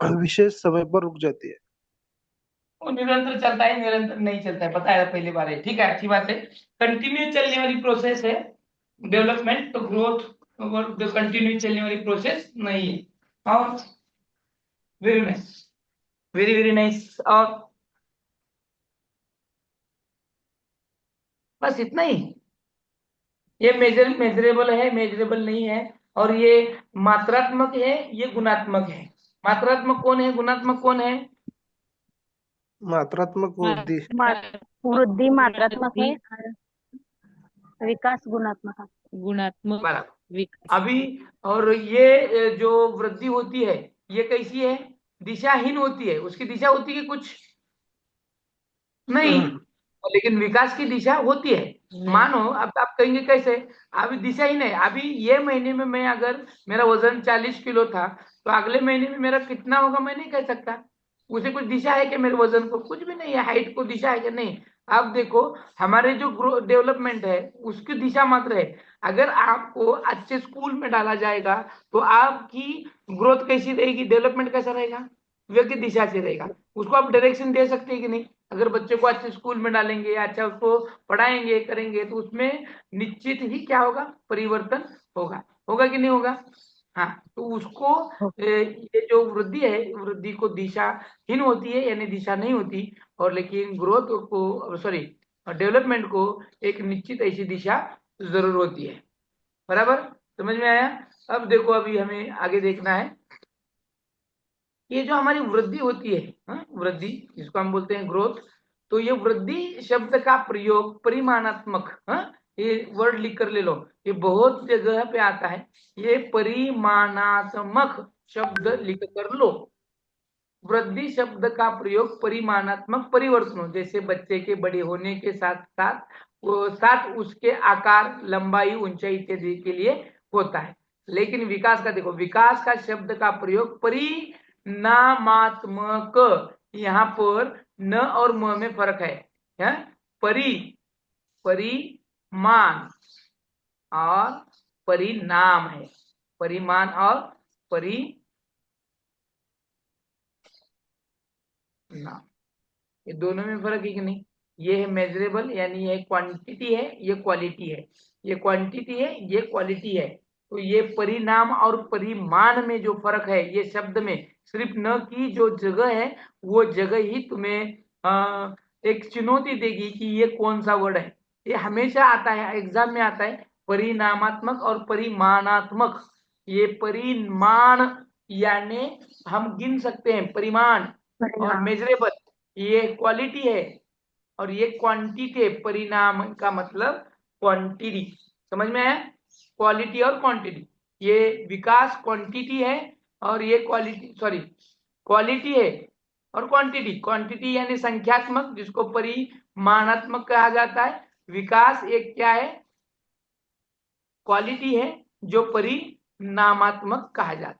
विशेष समय पर रुक जाती है। वो निरंतर चलता है, निरंतर नहीं चलता है, बताया पहली बार है, ठीक है, अच्छी बात है। कंटिन्यू चलने वाली प्रोसेस है डेवलपमेंट, तो ग्रोथ जो कंटिन्यू चलने वाली प्रोसेस नहीं है। और very nice, very very nice. और बस इतना ही, ये मेजरेबल है, मेजरेबल नहीं है, और ये मात्रात्मक है, ये गुणात्मक है। मात्रात्मक कौन है, गुणात्मक कौन है? मात्रात्मक वृद्धि। वृद्धी मात्रात्मक वृद्धि है, विकास गुणात्मक है. गुणात्मक बराबर। विकास. अभी और ये जो वृद्धि होती है, ये कैसी है? दिशाहीन होती है, उसकी दिशा होती है कुछ नहीं, लेकिन विकास की दिशा होती है। नहीं. मानो अब आप कहेंगे कैसे, अभी दिशा ही नहीं, अभी ये महीने में मैं अगर मेरा वजन 40 किलो था, तो अगले महीने में मेरा कितना होगा मैं नहीं कह सकता। उसे कुछ दिशा है कि मेरे वजन को? कुछ भी नहीं है। हाइट को दिशा है कि नहीं? आप देखो, हमारे जो डेवलपमेंट है उसकी दिशा मात्र है। अगर आपको अच्छे स्कूल में डाला जाएगा तो आपकी ग्रोथ कैसी रहेगी, डेवलपमेंट कैसा रहेगा? व्यक्ति दिशा से रहेगा। उसको आप डायरेक्शन दे सकते हैं कि नहीं? अगर बच्चे को अच्छे स्कूल में डालेंगे, अच्छा उसको पढ़ाएंगे करेंगे, तो उसमें निश्चित ही क्या होगा, परिवर्तन होगा। होगा कि नहीं होगा? हाँ, तो उसको ये जो वृद्धि है, वृद्धि को दिशाहीन होती है, यानी दिशा नहीं होती, और लेकिन ग्रोथ को, सॉरी, डेवलपमेंट को एक निश्चित ऐसी दिशा जरूर होती है। बराबर, समझ में आया? अब देखो, अभी हमें आगे देखना है, ये जो हमारी वृद्धि होती है, वृद्धि जिसको हम बोलते हैं ग्रोथ, तो ये वृद्धि शब्द का प्रयोग परिमाणात्मक, ये वर्ड लिख कर ले लो, ये बहुत जगह पे आता है, ये परिमाणात्मक शब्द लिख कर लो। वृद्धि शब्द का प्रयोग परिमाणात्मक परिवर्तनों, जैसे बच्चे के बड़े होने के साथ साथ उसके आकार, लंबाई, ऊंचाई इत्यादि के लिए होता है। लेकिन विकास का देखो, विकास का शब्द का प्रयोग परिणामात्मक, यहाँ पर न और म में फर्क है? परिमाण और परिणाम है, परिमाण और परिणाम, ये दोनों में फर्क है कि नहीं? ये है मेजरेबल, यानी ये क्वांटिटी है, ये क्वालिटी है। ये क्वांटिटी है, ये क्वालिटी है। तो ये परिणाम और परिमाण में जो फर्क है, ये शब्द में सिर्फ न की जो जगह है, वो जगह ही तुम्हें एक चुनौती देगी कि ये कौन सा वर्ड है। ये हमेशा आता है, एग्जाम में आता है, परिणामात्मक और परिमाणात्मक। ये परिमाण यानी हम गिन सकते हैं, परिमाण, और मेजरेबल ये क्वालिटी है, और ये क्वांटिटी है। परिणाम का मतलब क्वांटिटी, समझ में है? क्वालिटी और क्वांटिटी, ये विकास क्वांटिटी है, और ये क्वालिटी, सॉरी, क्वालिटी है और क्वांटिटी। क्वांटिटी यानी संख्यात्मक, जिसको परिमाणात्मक कहा जाता है। विकास एक क्या है, क्वालिटी है, जो परिणामात्मक कहा जाता है।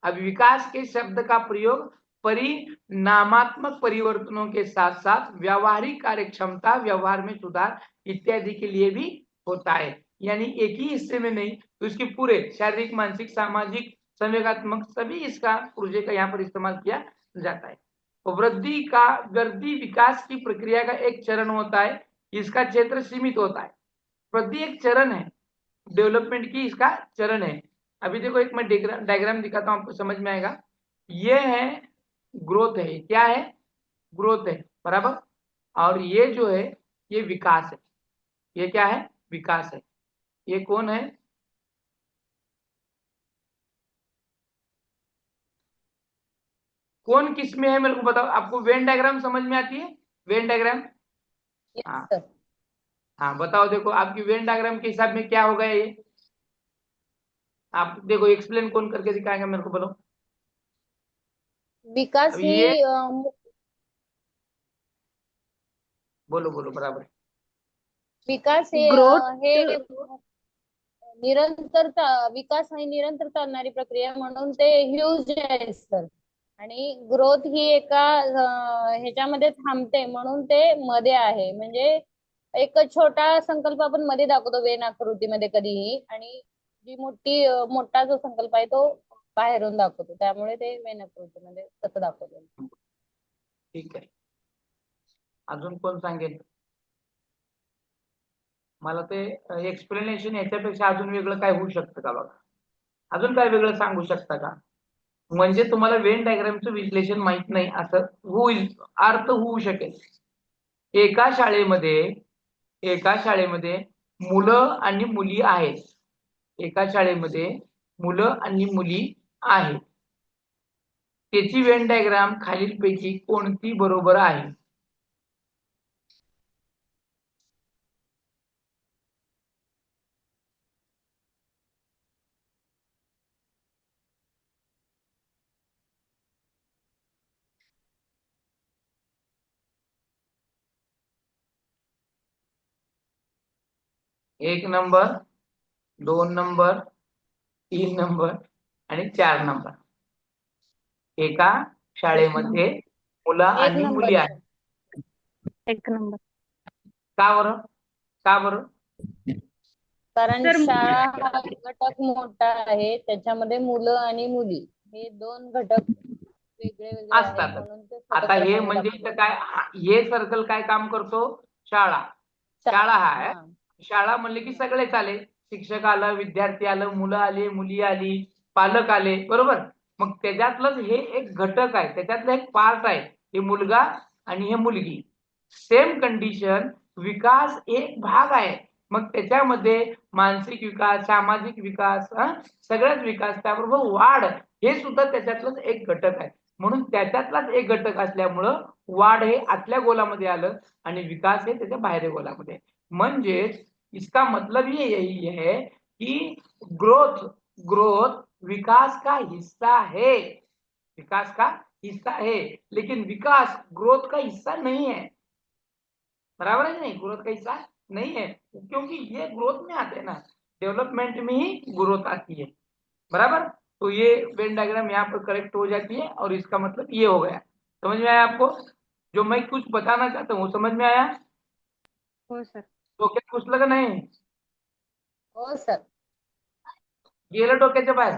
अब विकास के शब्द का प्रयोग परिणामात्मक परिवर्तनों के साथ साथ व्यावहारिक कार्यक्षमता, व्यवहार में सुधार इत्यादि के लिए भी होता है। यानी एक ही हिस्से में नहीं, तो इसके पूरे शारीरिक, मानसिक, सामाजिक, संवेगात्मक, सभी इसका ऊर्जा का यहाँ पर इस्तेमाल किया जाता है। वृद्धि विकास की प्रक्रिया का एक चरण होता है, इसका क्षेत्र सीमित होता है। वृद्धि एक चरण है, डेवलपमेंट की इसका चरण है। अभी देखो एक मैं डायग्राम दिखाता हूँ, आपको समझ में आएगा। ये है ग्रोथ है, क्या है? ग्रोथ है, बराबर। और ये जो है ये विकास है। ये क्या है? विकास है। ये कौन है? कौन किस में है मेरे को बताओ। आपको वेन डायग्राम समझ में आती है? वेन डायग्राम, यस हाँ सर। हाँ बताओ। देखो आपकी वेन डायग्राम के हिसाब में क्या होगा ये, आप देखो एक्सप्लेन कौन करके दिखाएंगे मेरे को बोलो। विकास अब ही ये बोलो बोलो बराबर। विकास हे ग्रोथ हे निरंतरता, विकास ही निरंतर चालणारी प्रक्रिया म्हणून ते ह्यूज आहे सर. आणि ग्रोथ ही एका ह्याच्यामध्ये थांबते म्हणून ते मध्ये आहे. म्हणजे एक छोटा संकल्प आपण मध्ये दाखवतो वेन आकृतीमध्ये कधीही, आणि जी मोठा जो संकल्प आहे तो बाहेरून दाखवतो, त्यामुळे ते वेन आकृतीमध्ये तसं दाखवतो. ठीक आहे, अजून कोण सांगेल? मला ते एक्सप्लेनेशन याच्यापेक्षा अजून वेगळं काय होऊ शकतं का बघा, अजून काय वेगळं सांगू शकता का? म्हणजे तुम्हाला वेन डायग्रामचं विश्लेषण माहित नाही असं होईल, अर्थ होऊ शकेल। एका शाळेमध्ये मुलं आणि मुली आहेत, एका शाळेमध्ये मुलं आणि मुली आहेत, त्याची वेन डायग्राम खालीलपैकी कोणती बरोबर आहे? एक नंबर, 2 नंबर, 3 नंबर आणि 4 नंबर। एका शाळेमध्ये मुलं एक आणि नंबर मुली सर. आहेत। एक नंबर. का बरं? का बरं? कारण सर शाळा हा घटक मोठा आहे, त्याच्यामध्ये मुलं आणि मुली हे दोन घटक वेगळे वेगळे आहेत, असतात। म्हणून ते आता हे स्वतंत्रपणे म्हणजे दाखवले. इथं काय, हे सर्कल काय काम करतो? शाळा। शाळा हा आहे, हा. शाळा म्हणले की सगळेच आले, शिक्षक आलं, विद्यार्थी आलं, मुलं आली, मुली आली, पालक आले, बरोबर। मग त्याच्यातलंच हे एक घटक आहे, त्याच्यातलं एक पार्ट आहे, हे मुलगा आणि हे मुलगी। सेम कंडिशन, विकास एक भाग आहे, मग त्याच्यामध्ये मानसिक विकास, सामाजिक विकास, सगळ्याच विकास, त्याबरोबर वाढ हे सुद्धा त्याच्यातलंच एक घटक आहे। म्हणून त्याच्यातलाच एक घटक असल्यामुळं वाढ हे आतल्या गोलामध्ये आलं आणि विकास हे त्याच्या बाहेर गोलामध्ये। म्हणजेच इसका मतलब ये यही है कि ग्रोथ विकास का हिस्सा है, विकास का हिस्सा है, लेकिन विकास ग्रोथ का हिस्सा नहीं है। बराबर है कि नहीं? ग्रोथ का हिस्सा नहीं है, क्योंकि ये ग्रोथ में आते हैं ना, डेवलपमेंट में ही ग्रोथ आती है, बराबर। तो ये वेन डायग्राम यहाँ पर करेक्ट हो जाती है और इसका मतलब ये हो गया। समझ में आया आपको? जो मैं कुछ बताना चाहता हूँ समझ में आया? हो सर। तो क्या कुछ लगा नहीं? हो सर. गेलं डोक्याच्या बाहेर?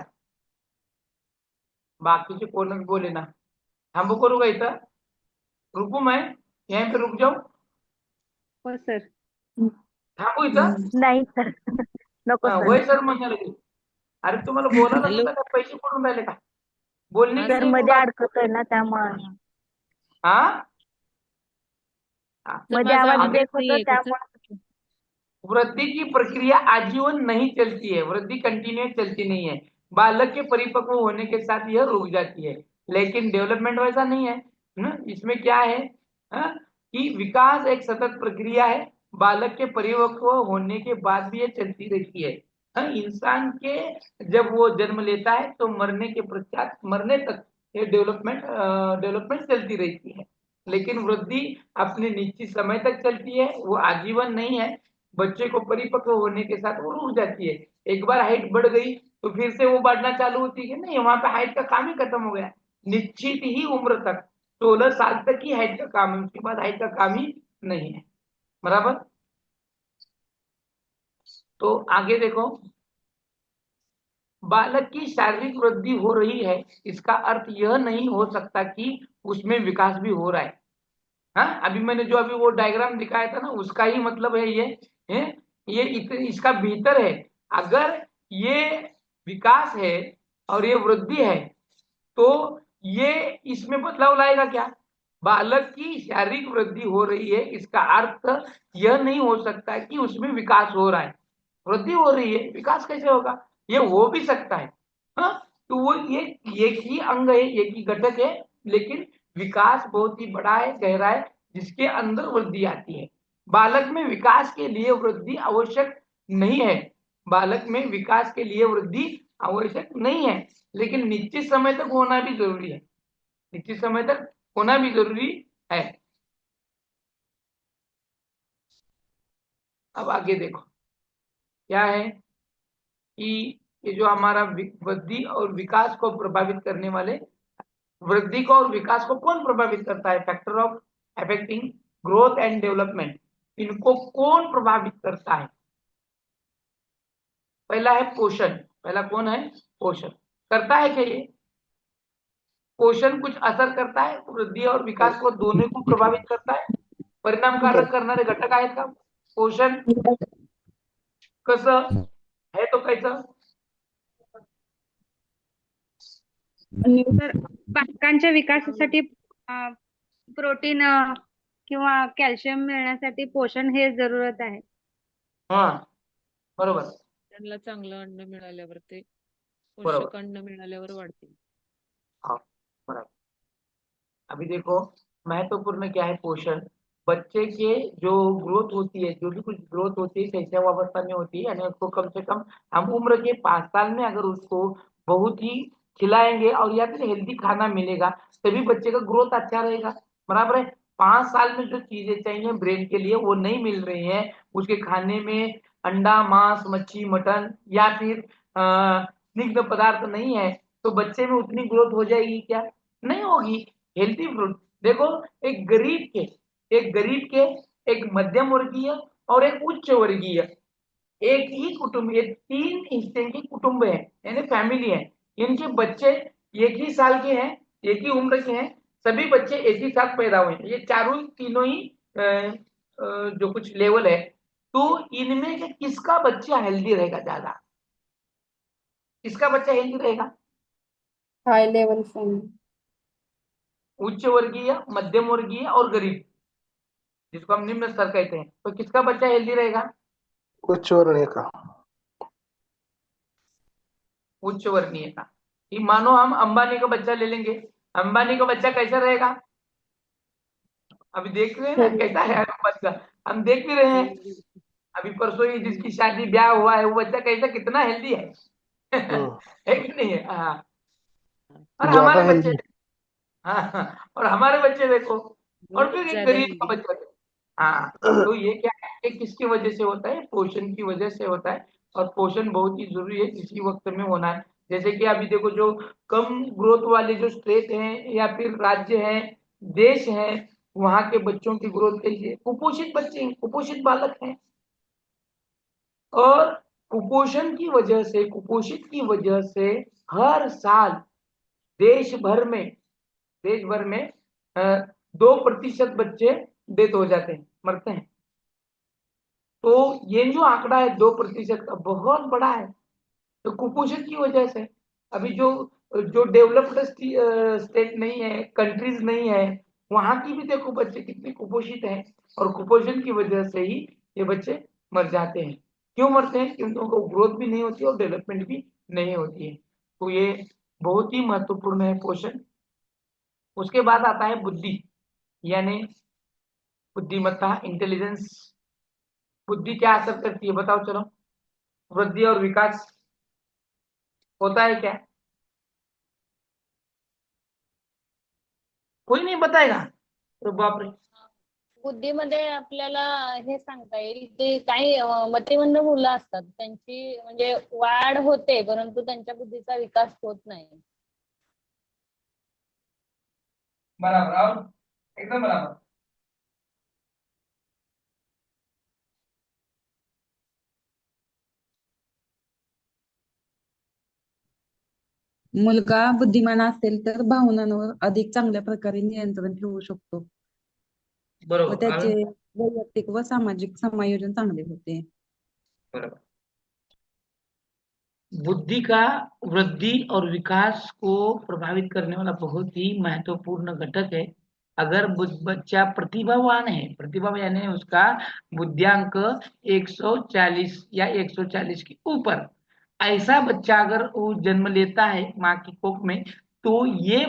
बाकीचे कोणच बोले ना। थांबू करू का इथं? रुकू मैं यहीं पे रुक जाऊ? हो सर। थांबू इथं? नाही सर, नको सर. होय सर म्हणाले की, अरे तुम्हाला बोलायला हॅलो, सुद्धा काय पैसे पडून राहिले का? बोलने हा के सर लिए तो मध्ये बात। अडकतोय ना त्यामुळे, हाँ सर मध्ये माझा आवाज आवाज ब्रेक नाही होतो आहे का सर? त्यामुळे. वृद्धि की प्रक्रिया आजीवन नहीं चलती है, वृद्धि कंटिन्यूस चलती नहीं है। बालक के परिपक्व होने के साथ यह रुक जाती है, लेकिन डेवलपमेंट वैसा नहीं है ना। इसमें क्या है कि विकास एक सतत प्रक्रिया है, बालक के परिपक्व होने के बाद भी ये चलती रहती है। इंसान के जब वो जन्म लेता है तो मरने के पश्चात, मरने तक ये डेवलपमेंट चलती रहती है, लेकिन वृद्धि अपने निश्चित समय तक चलती है, वो आजीवन नहीं है। बच्चे को परिपक्व होने के साथ वो रुक जाती है। एक बार हाइट बढ़ गई तो फिर से वो बढ़ना चालू होती है नहीं, वहां पे हाइट का काम ही खत्म हो गया। निश्चित ही उम्र तक 16 साल तक ही हाइट का काम है, उसके बाद हाइट का काम ही नहीं है, बराबर। तो आगे देखो, बालक की शारीरिक वृद्धि हो रही है, इसका अर्थ यह नहीं हो सकता कि उसमें विकास भी हो रहा है। हाँ, अभी मैंने जो अभी वो डायग्राम दिखाया था ना, उसका ही मतलब है ये इसका भीतर है। अगर ये विकास है और ये वृद्धि है, तो ये इसमें बदलाव लाएगा क्या? बालक की शारीरिक वृद्धि हो रही है, इसका अर्थ यह नहीं हो सकता कि उसमें विकास हो रहा है। वृद्धि हो रही है, विकास कैसे होगा? ये हो भी सकता है। हाँ, तो वो ये एक ही अंग है, एक ही घटक है, लेकिन विकास बहुत ही बड़ा है, गहरा है, जिसके अंदर वृद्धि आती है। बालक में विकास के लिए वृद्धि आवश्यक नहीं है। बालक में विकास के लिए वृद्धि आवश्यक नहीं है, लेकिन निश्चित समय तक होना भी जरूरी है। निश्चित समय तक होना भी जरूरी है। अब आगे देखो क्या है कि ये जो हमारा वृद्धि और विकास को प्रभावित करने वाले, वृद्धि को और विकास को कौन प्रभावित करता है? Factor of affecting growth and development, इनको कौन प्रभावित करता है? पहला है पोषण। पहला कौन है? पोषण। करता है क्या ये? पोषण कुछ असर करता है वृद्धि और विकास को, दोनों को प्रभावित करता है? परिणामकारक करणारे घटक आहेत का पोषण? कसं है तो कैसं? तर बालकांच्या विकासासाठी प्रोटीन किंवा कॅल्शियम मिळण्यासाठी पोषण हे जरूरत आहे. हा, बरोबर त्यांना चांगलं अन्न मिळाल्यावर ते बरोबर. पोषक अन्न मिळाल्यावर वाढतील. हाँ, बराबर। अभी देखो महत्वपूर्ण क्या है पोषण। बच्चे के जो ग्रोथ होती है, जो भी कुछ ग्रोथ होती है शैशव अवस्था में होती है, यानी उसको कम से कम हम उम्र के 5 साल में अगर उसको बहुत ही खिलाएंगे और या फिर हेल्दी खाना मिलेगा, तभी बच्चे का ग्रोथ अच्छा रहेगा। बराबर है। 5 साल में जो चीजें चाहिए ब्रेन के लिए वो नहीं मिल रही है, उसके खाने में अंडा, मांस, मच्छी, मटन या फिर स्निग्ध पदार्थ नहीं है, तो बच्चे में उतनी ग्रोथ हो जाएगी क्या? नहीं होगी। हेल्थी फ्रूट देखो, एक गरीब के, एक मध्यम वर्गीय और एक उच्च वर्गीय, एक ही कुटुंब, ये 3 हिस्से की कुटुंब है, यानी फैमिली है। इनके बच्चे एक ही साल के हैं, एक ही उम्र के हैं, सभी बच्चे एक ही साथ पैदा हुए हैं। ये चारों तीनों ही जो कुछ लेवल है, तो इनमें से किसका बच्चा हेल्दी रहेगा ज्यादा? किसका बच्चा हेल्दी रहेगा? High level family. उच्च वर्गीय, मध्यम वर्गीय और गरीब, जिसको हम निम्न स्तर कहते हैं। तो किसका बच्चा हेल्दी रहेगा? उच्च वर्णीय का। उच्च वर्गीय का। कि मानो हम अंबानी का बच्चा ले लेंगे, अंबानी का बच्चा कैसा रहेगा? अभी देख रहे हैं ना कैसा है बच्चा, हम देख भी रहे हैं। अभी परसों ही जिसकी शादी ब्याह हुआ है, वो बच्चा कैसा, कितना हेल्दी है है कि नहीं है? हाँ। और ज्यादा हमारे बच्चे, हेल्दी। हाँ, और हमारे बच्चे देखो, और बहुत फिर एक ज्यादा गरीब का हेल्दी. बच्चा देखो। हाँ, तो ये क्या है कि किसकी वजह से होता है? पोषण की वजह से होता है। और पोषण बहुत ही जरूरी है, इसी वक्त में होना है। जैसे कि अभी देखो, जो कम ग्रोथ वाले जो स्टेट हैं या फिर राज्य हैं, देश हैं, वहां के बच्चों की ग्रोथ कैसी है? कुपोषित बच्चे हैं, कुपोषित बालक हैं। और कुपोषित की वजह से हर साल देश भर में 2% बच्चे डेथ हो जाते हैं, मरते हैं। तो ये जो आंकड़ा है 2% का, बहुत बड़ा है। तो कुपोषण की वजह से अभी जो जो डेवलप्ड स्टेट नहीं है, कंट्रीज नहीं है, वहां की भी देखो बच्चे कितने कुपोषित हैं। और कुपोषण की वजह से ही ये बच्चे मर जाते हैं। क्यों मरते हैं? क्योंकि उनको ग्रोथ भी नहीं होती और डेवलपमेंट भी नहीं होती है। तो ये बहुत ही महत्वपूर्ण है पोषण। उसके बाद आता है बुद्धि, यानी बुद्धिमत्ता, इंटेलिजेंस। बुद्धि क्या असर करती है बताओ चलो? वृद्धि और विकास होता है क्या? कोई नहीं बताएगा? तो बाप रे। बुद्धीमध्ये आपल्याला हे सांगता येईल की काही मतिमंद मुलं असतात, त्यांची म्हणजे वाढ होते परंतु त्यांच्या बुद्धीचा विकास होत नाही. बराबर, और एकदम बराबर। मुलगा बुद्धिमान असेल तर भावनांवर अधिक चांगल्या प्रकारे नियंत्रण ठेवू शकतो व बरोबर. त्याचे वैयक्तिक व सामाजिक समायोजन चांगले होते. बराबर. बुद्धि का वृद्धि और विकास को प्रभावित करने वाला बहुत ही महत्वपूर्ण घटक है। अगर बच्चा प्रतिभावान है, प्रतिभा यानी उसका बुद्धियांक 140 या 140 के ऊपर, ऐसा बच्चा अगर वो जन्म लेता है माँ की कोख में, तो ये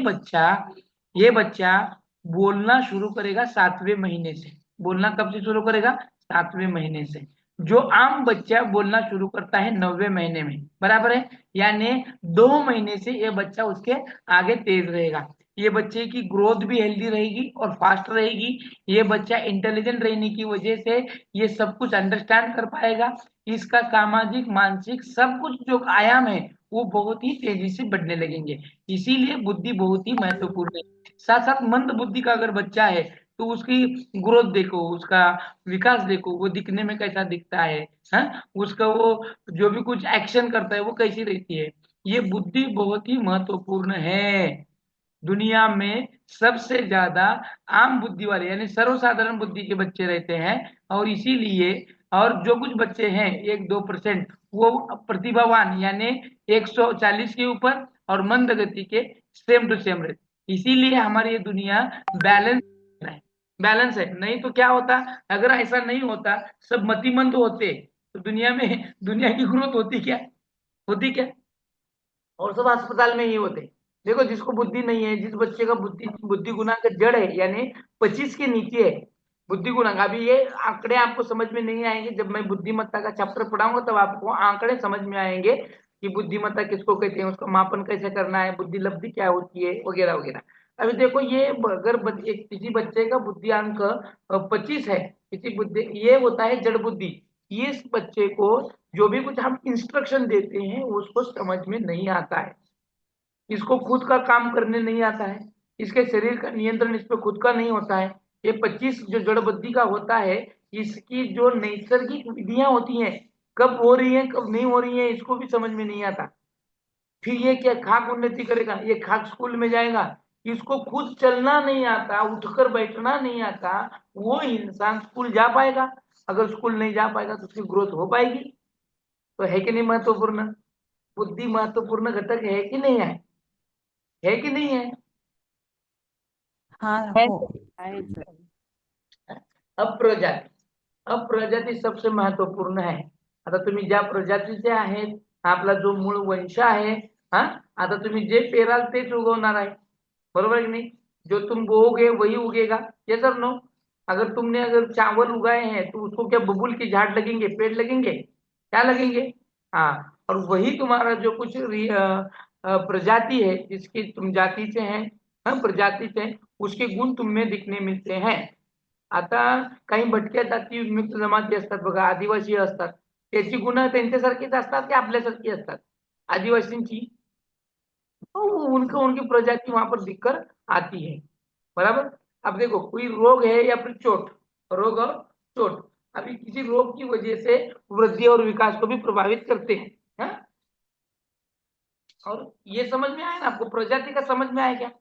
बच्चा बोलना शुरू करेगा 7वें महीने से। बोलना कब से शुरू करेगा? 7वें महीने से। जो आम बच्चा बोलना शुरू करता है 9वें महीने में, बराबर है। यानी 2 महीने से ये बच्चा उसके आगे तेज रहेगा। ये बच्चे की ग्रोथ भी हेल्दी रहेगी और फास्ट रहेगी। ये बच्चा इंटेलिजेंट रहने की वजह से ये सब कुछ अंडरस्टैंड कर पाएगा। इसका सामाजिक मानसिक सब कुछ जो आयाम है वो बहुत ही तेजी से बढ़ने लगेंगे। इसीलिए बुद्धि बहुत ही महत्वपूर्ण है। साथ साथ मंद बुद्धि का अगर बच्चा है तो उसकी ग्रोथ देखो, उसका विकास देखो, वो दिखने में कैसा दिखता है, हाँ? उसका वो जो भी कुछ एक्शन करता है वो कैसी रहती है। ये बुद्धि बहुत ही महत्वपूर्ण है। दुनिया में सबसे ज्यादा आम बुद्धि वाले यानी सर्वसाधारण बुद्धि के बच्चे रहते हैं, और इसीलिए और जो कुछ बच्चे हैं 1-2% वो प्रतिभावान यानी 140 के ऊपर और मंद गति के सेम टू सेम रहते। इसीलिए हमारी ये दुनिया बैलेंस है। बैलेंस है, नहीं तो क्या होता, अगर ऐसा नहीं होता, सब मतिमंद होते, तो दुनिया की ग्रोथ होती क्या? और सब अस्पताल में ही होते। देखो, जिसको बुद्धि नहीं है, जिस बच्चे का बुद्धि बुद्धि गुणांक जड़ है यानी 25 के नीचे है बुद्धि गुणांक, अभी ये आंकड़े आपको समझ में नहीं आएंगे। जब मैं बुद्धिमत्ता का चैप्टर पढ़ाऊंगा तब आपको आंकड़े समझ में आएंगे कि बुद्धिमत्ता किसको कहते हैं, उसका मापन कैसे करना है, बुद्धि लब्धि क्या होती है, वगैरह वगैरह। अभी देखो, ये अगर किसी बच्चे का बुद्धियांक 25 है, किसी बुद्धि, ये होता है जड़ बुद्धि। इस बच्चे को जो भी कुछ हम इंस्ट्रक्शन देते हैं उसको समझ में नहीं आता है, इसको खुद का काम करने नहीं आता है, इसके शरीर का नियंत्रण इस पे खुद का नहीं होता है। ये 25 जो जड़ बुद्धि का होता है, इसकी जो नैसर्गिक विधियां होती हैं, कब हो रही है कब नहीं हो रही है, इसको भी समझ में नहीं आता। फिर ये क्या खाक उन्नति करेगा, ये खाक स्कूल में जाएगा, इसको खुद चलना नहीं आता, उठकर बैठना नहीं आता, वो इंसान स्कूल जा पाएगा? अगर स्कूल नहीं जा पाएगा तो उसकी ग्रोथ हो पाएगी? तो है कि नहीं महत्वपूर्ण? बुद्धि महत्वपूर्ण घटक है कि नहीं है? हाँ है हो. सर, आहे सर. अब प्रजाती, अब प्रजाती सबसे महत्वपूर्ण आहे. आता तुम्ही ज्या प्रजातीचे आहेत, आपला जो मूळ वंश आहे, हा, आता तुम्ही जे पेराल तेच उगवणार आहे, बरोबर है कि नहीं? जो तुम बोओगे वही उगेगा, ये सर नो? अगर चावल उगाए हैं तो उसको क्या बबूल की झाड़ लगेंगे, पेड़ लगेंगे? क्या लगेंगे? हाँ। और वही तुम्हारा जो कुछ प्रजाति है, जिसकी तुम जाति से हैं, हाँ, प्रजाति से, उसके गुण तुम में दिखने मिलते हैं. आता काही भटक्या जाती विमुक्त जमाती असतात बघा, आदिवासी असतात, त्याची गुण त्यांच्यासारखीच असतात की आपल्यासारखी असतात आदिवासींची? तो उनकी प्रजाति वहां पर दिखकर आती है, बराबर. अब देखो, कोई रोग है या फिर चोट, रोग और चोट, अभी किसी रोग की वजह से वृद्धि और विकास को भी प्रभावित करते हैं, हाँ? और ये समझ में आया ना आपको, प्रजाति का समझ में आया क्या?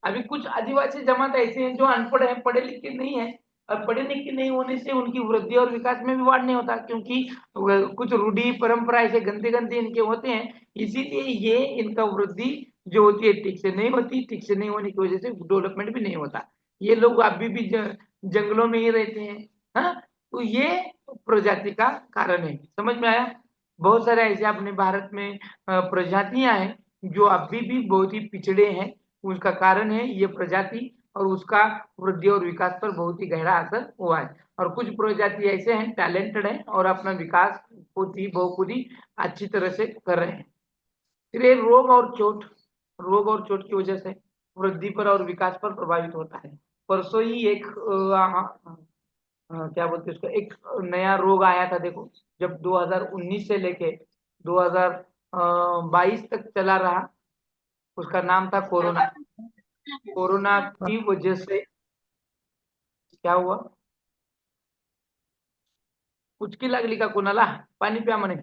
अभी कुछ आदिवासी जमात ऐसे हैं जो अनपढ़ हैं, पढ़े लिखे नहीं है, और पढ़े लिखे नहीं होने से उनकी वृद्धि और विकास में भी वाढ नहीं होता, क्योंकि कुछ रूढ़ी परंपरा ऐसे गंदे गंदे इनके होते हैं, इसीलिए ये इनका वृद्धि जो होती है ठीक से नहीं होती, ठीक से नहीं होने की वजह से डेवलपमेंट भी नहीं होता। ये लोग अभी भी जंगलों में ही रहते हैं, हाँ? तो ये प्रजाति का कारण है, समझ में आया? बहुत सारे ऐसे अपने भारत में प्रजातियां हैं जो अभी भी बहुत ही पिछड़े हैं। उसका कारण है ये प्रजाति, और उसका वृद्धि और विकास पर बहुत ही गहरा असर हुआ है। और कुछ प्रजाति ऐसे हैं, टैलेंटेड हैं और अपना विकास खुद ही बहुखुद ही अच्छी तरह से कर रहे हैं। फिर ये रोग और चोट की वजह से वृद्धि पर और विकास पर प्रभावित होता है। परसों ही एक क्या बोलते हैं उसको, एक नया रोग आया था, देखो, जब 2019 से लेके 2022 तक चला रहा, उसका नाम था कोरोना। कोरोना की वजह से क्या हुआ? उचकी लागली का कोणाला? पाणी प्या म्हणे.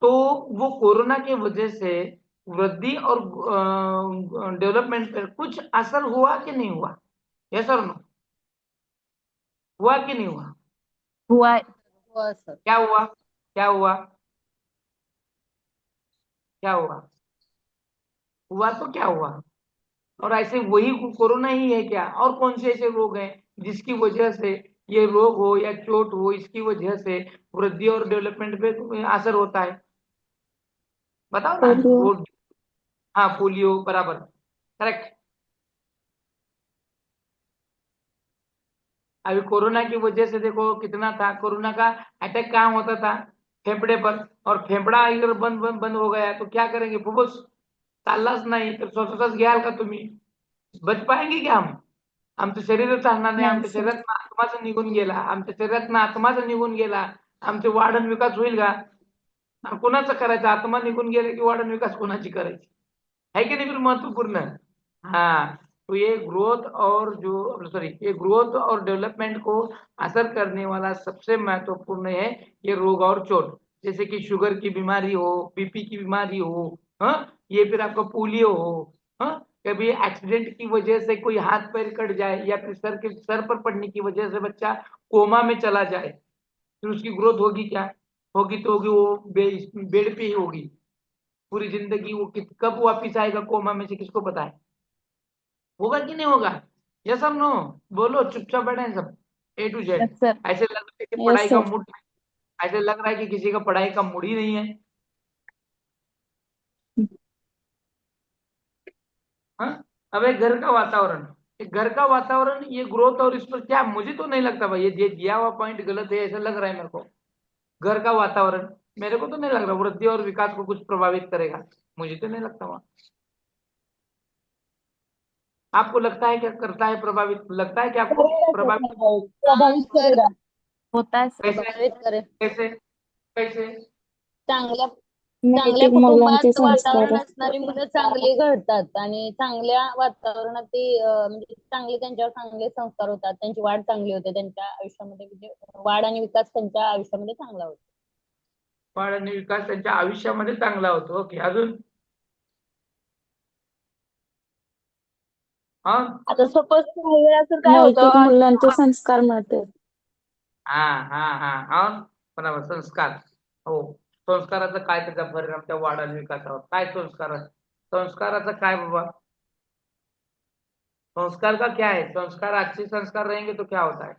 तो वो कोरोना की वजह से वृद्धि और डेवलपमेंट पर कुछ असर हुआ कि नहीं हुआ? यस और नो? हुआ कि नहीं हुआ? हुआ है। हो सर. क्या हुआ? क्या हुआ? क्या हुआ? हुआ तो क्या हुआ? और ऐसे वही कोरोना ही है क्या? और कौन से ऐसे रोग हैं जिसकी वजह से ये रोग हो या चोट हो, इसकी वजह से वृद्धि और डेवलपमेंट पे असर होता है? बताओ ना पोलियो। वो। हाँ, पोलियो, बराबर, करेक्ट। अभी कोरोना की वजह से देखो कितना था, कोरोना का अटैक कहाँ होता था? फेफड़े पर। और फेफड़ा अगर बंद बंद बंद हो गया तो क्या करेंगे? फुफ्फुस चाललाच नाही तर श्वासोच्छ्वास घ्याल का तुम्ही? बच पाएंगे क्या हम? आमचं शरीरच चालणार नाही. नाही आमच्या सर. शरीरात आत्माच निघून गेला, आमच्या शरीरात आत्माच निघून गेला, आमचे वाढण विकास होईल का? आणि कोणाचं करायचं? आत्मा निघून गेले की वाढण विकास कोणाची करायची? है कि नहीं? फिर महत्वपूर्ण है। हाँ, तो ये ग्रोथ और जो सॉरी ये ग्रोथ और डेवलपमेंट को असर करने वाला सबसे महत्वपूर्ण है ये रोग और चोट। जैसे कि शुगर की बीमारी हो, बीपी की बीमारी हो, हाँ, ये फिर आपका पोलियो हो, हाँ, कभी एक्सीडेंट की वजह से कोई हाथ पैर कट जाए या फिर सर पर पड़ने की वजह से बच्चा कोमा में चला जाए, फिर उसकी ग्रोथ होगी क्या? होगी तो होगी वो बेड पे ही होगी पूरी जिंदगी। वो कब वापिस आएगा कोमा में से किसको पता है? होगा कि नहीं होगा? यस और नो? बोलो, चुपचाप बैठे हैं सब, ए टू जेड। Yes sir. ऐसे लग रहा है कि यस पढ़ाई का सर. मूड, ऐसे लग रहा है कि किसी का पढ़ाई का मूड ही नहीं है। हाँ, अब एक घर का वातावरण, एक घर का वातावरण, ये ग्रोथ और इस पर क्या, मुझे तो नहीं लगता भाई ये दिया हुआ पॉइंट गलत है, ऐसा लग रहा है मेरे को। घर का वातावरण मेरे को तो नहीं लग रहा वृद्धि और विकास को कुछ प्रभावित करेगा, मुझे तो नहीं लगता वहां। आपको लगता है क्या करता है प्रभावित? लगता है कि आपको करेगा सर प्रभावित? प्रभावित. हाँ प्रभावित सर, करेगा. होता है सर. कैसे? प्रभावित करेल. कैसे? कैसे? चांगल्या चांगल्या निगेटिव्ह मुलांचे कुटुंबात संस्कार. वातावरण असणारी मुलं चांगली घडतात आणि चांगल्या वातावरणात ती म्हणजे चांगले त्यांच्यावर चांगले संस्कार होतात, त्यांची वाढ चांगली होते त्यांच्या आयुष्यामध्ये, म्हणजे वाढ आणि विकास त्यांच्या आयुष्यामध्ये चांगला होतो. वाढ आणि विकास त्यांच्या आयुष्यामध्ये चांगला होतो. ओके, अजून? हा आता सपोज काही वेळा तर काय होतं नैतिक मूल्यांचे संस्कार मिळते. हा हा हा और बरोबर, संस्कार. हो, संस्काराचा काय त्याचा परिणाम त्या वाढ आणि विकासावर? काय संस्कार? संस्काराचा काय बाबा? संस्कार का क्या है? संस्कार, अच्छे संस्कार रहेंगे तो क्या होता है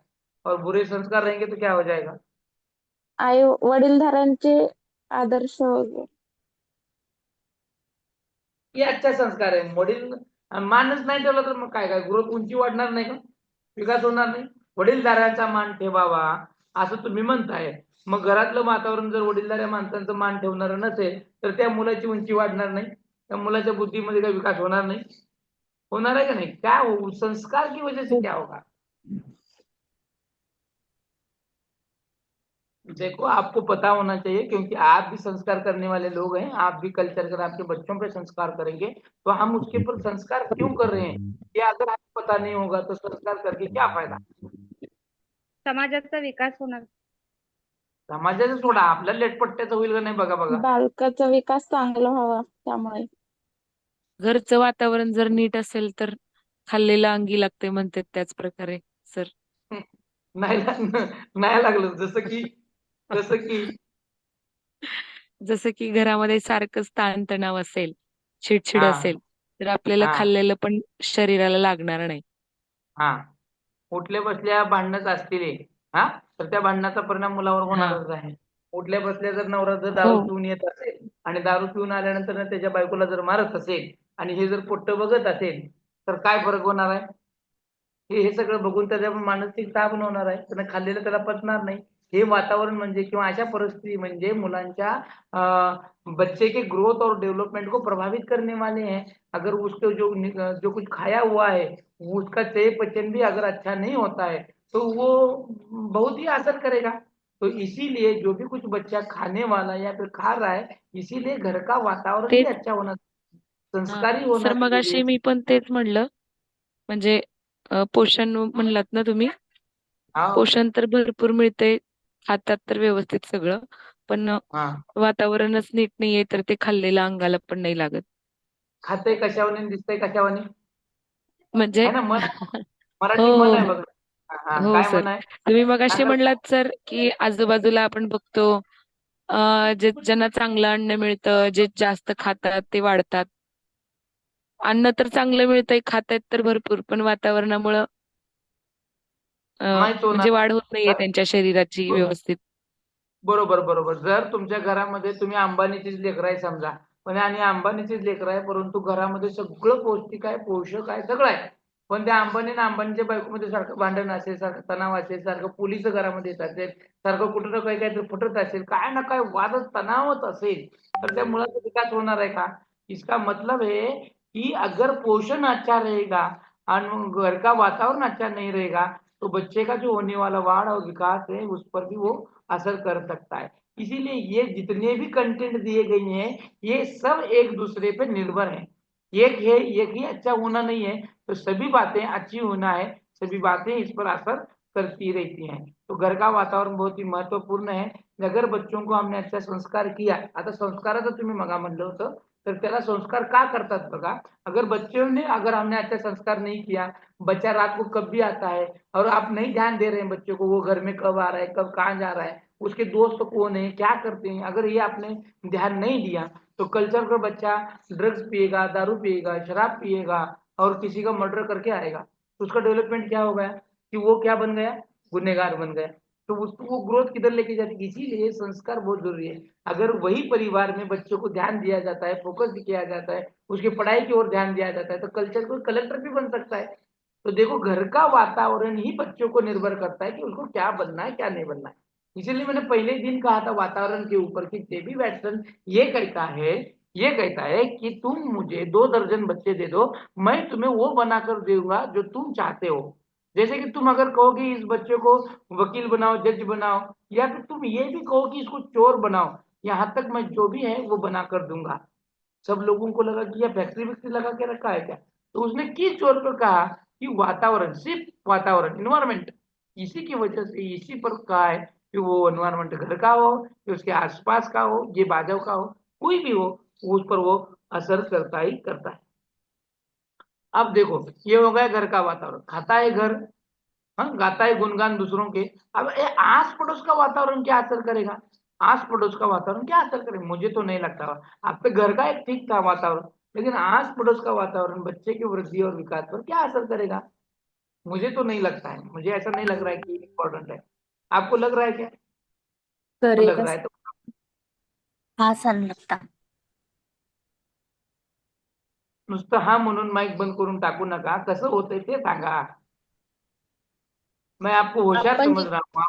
और बुरे संस्कार रहेंगे तो क्या हो जाएगा? आई वडीलधाऱ्यांचे आदर्श वगैरे. हे अच्छा संस्कार आहे. वडील मानच नाही ठेवला तर मग काय काय ग्रोथ, उंची वाढणार नाही का? विकास होणार नाही? वडीलधाऱ्यांचा मान ठेवावा असं तुम्ही म्हणताय, मग घरातलं वातावरण जर वडीलधाऱ्या माणसांचा मान ठेवणार नसेल तर त्या मुलाची उंची वाढणार नाही, त्या मुलाच्या बुद्धीमध्ये काही विकास होणार नाही? होणार आहे का नाही? क्या हो, संस्कार की वजह से क्या होगा? देखो, आपको पता होना चाहिए क्योंकि आप भी संस्कार करने वाले लोग हैं, आप भी कल चलकर आपके बच्चों पे संस्कार करेंगे, तो हम उसके ऊपर संस्कार क्यों कर रहे हैं ये अगर आपको पता नहीं होगा तो संस्कार करके क्या फायदा? समाजाचा विकास होणार. समाजाचं सोडा, आपल्या लेटपट्ट्याचं होईल का नाही बघा बघा. बालकाचा विकास चांगला व्हावा त्यामुळे. घरचं वातावरण जर नीट असेल तर खाल्लेलं अंगी लागते म्हणतात त्याच प्रकारे सर. नाही नाही लागलं, जसं की जसं की घरामध्ये सारखंच ताणतणाव असेल, चिडचिड हा असेल, तर आपल्याला हा खाल्लेलं पण शरीराला लागणार नाही. हा उठल्या बसल्या भांडणच असतील हे, हा, तर त्या भांडणाचा परिणाम मुलावर हा. होणारच आहे. उठल्या बसल्या जर नवरा जर हो. दारू पिऊन येत असेल आणि दारू पिऊन आल्यानंतर त्याच्या बायकोला जर मारत असेल आणि हे जर पोट्ट बघत असेल तर काय फरक होणार आहे? हे सगळं बघून त्याच्या मानसिक ताप होणार आहे, त्यानं खाल्लेलं त्याला पचणार नाही. हे वातावरण म्हणजे किंवा अशा परिस्थिती म्हणजे मुलांच्या बच्चे के ग्रोथ और डेवलपमेंट को प्रभावित करने वाले हैं. अगर उसको जो कुछ खाया हुआ है उसका चय पचन भी अगर अच्छा नहीं होता है तो वो बहुत ही असर करेगा. तो इसीलिए जो भी कुछ बच्चा खाने वाला या फिर खा रहा है, इसीलिए घर का वातावरण भी तेच. अच्छा होना, हा संस्कारी सर, होना जरूरी मगाशी है. मी पण तेच म्हणलं. म्हणजे पोषण म्हणलात ना तुम्ही, हाँ पोषण तर भरपूर मिळते, खातात तर व्यवस्थित सगळं, पण हा, वातावरणच नीट नाहीये तर ते खाल्लेलं अंगाला पण नाही लागत. खातंय कशावाने आणि दिसतंय कशावाने म्हणजे आहे ना मन. हो मराठी मन हो आहे हो बघा. हा, हा, हो काय सर. मन आहे? तुम्ही मगाशी अगर म्हणलात सर की आजूबाजूला आपण बघतो जे ज्यांना चांगलं अन्न मिळतं, जे जास्त खातात ते वाढतात. अन्न तर चांगलं मिळतंय, खातायत तर भरपूर, पण वातावरणामुळं नाहीच म्हणजे होणार. वाढ होत नाहीये त्यांच्या शरीराची व्यवस्थित. बरोबर बरोबर. जर तुमच्या घरामध्ये तुम्ही अंबानीचीच लेकरं आहे समजा, पण आणि अंबानीचीच लेकरं आहे, परंतु घरामध्ये सगळं पौष्टिक आहे, पोषक आहे, सगळं आहे. पण त्या अंबानी आणि अंबानीच्या बायकोमध्ये सारखं भांडण असेल, सारखं तणाव असेल, सारखं पोलिस घरामध्ये येत असेल, सारखं कुठं ना काही काहीतरी फुटत असेल, काय ना काय वादच तणावच असेल, तर त्या मुलाचा विकास होणार आहे का? इसका मतलब है कि अगर पोषण अच्छा रहेगा और घर का वातावरण अच्छा नहीं रहेगा, तो बच्चे का जो होने वाला वाढ़ और विकास है उस पर भी वो असर कर सकता है। इसीलिए ये जितने भी कंटेंट दिए गए हैं, ये सब एक दूसरे पे निर्भर है। एक है, एक ही अच्छा होना नहीं है, तो सभी बातें अच्छी होना है, सभी बातें इस पर असर करती रहती हैं। तो घर का वातावरण बहुत ही महत्वपूर्ण है. अगर बच्चों को हमने अच्छा संस्कार किया, आता संस्काराचं तुम्ही मगा म्हणलं होतं, तर त्याला संस्कार का करतात बघा. अगर हमने अच्छा संस्कार नहीं किया, बच्चा रात को कब भी आता है और आप नहीं ध्यान दे रहे हैं बच्चे को, वो घर में कब आ रहा है, कब कहाँ जा रहा है, उसके दोस्त कौन है, क्या करते हैं, अगर ये आपने ध्यान नहीं दिया, तो कल्चर का बच्चा ड्रग्स पिएगा, दारू पिएगा, शराब पिएगा और किसी का मर्डर करके आएगा, तो उसका डेवलपमेंट क्या हो गया कि वो क्या बन गया, गुनहगार बन गया. तो उसको वो ग्रोथ किधर लेके जाती है. इसीलिए संस्कार बहुत जरूरी है. अगर वही परिवार में बच्चों को ध्यान दिया जाता है, फोकस किया जाता है, उसकी पढ़ाई की ओर ध्यान दिया जाता है, तो कल्चर को कलेक्टर भी बन सकता है. तो देखो, घर का वातावरण ही बच्चों को निर्भर करता है कि उनको क्या बनना है, क्या नहीं बनना है. इसीलिए मैंने पहले ही दिन कहा था वातावरण के ऊपर कि जेबी वैटसन ये कहता है कि तुम मुझे 2 दर्जन बच्चे दे दो, मैं तुम्हें वो बनाकर दूंगा जो तुम चाहते हो. जैसे कि तुम अगर कहो कि इस बच्चे को वकील बनाओ, जज बनाओ, या फिर तुम ये भी कहो कि इसको चोर बनाओ, यहाँ तक मैं जो भी है वो बना कर दूंगा. सब लोगों को लगा कि यह फैक्ट्री वैक्ट्री लगा के रखा है क्या. तो उसने किस जोर पर कहा कि वातावरण, सिर्फ वातावरण, इन्वायरमेंट, इसी की वजह से इसी पर कहा है कि वो एनवायरमेंट घर का हो, कि उसके आसपास का हो, ये बाजू का हो, कोई भी हो, उस पर वो असर करता ही करता है. अब देखो, ये हो गया घर का वातावरण. खाता है घर, हाँ, गाता है गुणगान दूसरों के. अब ये आस पड़ोस का वातावरण क्या असर करेगा, आस पड़ोस का वातावरण क्या असर करेगा, मुझे तो नहीं लगता. आपके घर का एक ठीक था वातावरण, लेकिन आस पड़ोस का वातावरण बच्चे की वृद्धि और विकास पर क्या असर करेगा, मुझे तो नहीं लगता है. मुझे ऐसा नहीं लग रहा है कि इम्पोर्टेंट है. आपको लग रहा है क्या? तो लग करेगा रहा है सर. तो हा सर लगता. नुसतं हा म्हणून माईक बंद करून टाकू नका. कसं होतंय ते सांगा. मैं आपको होशियार आपण समझ रहा हूँ.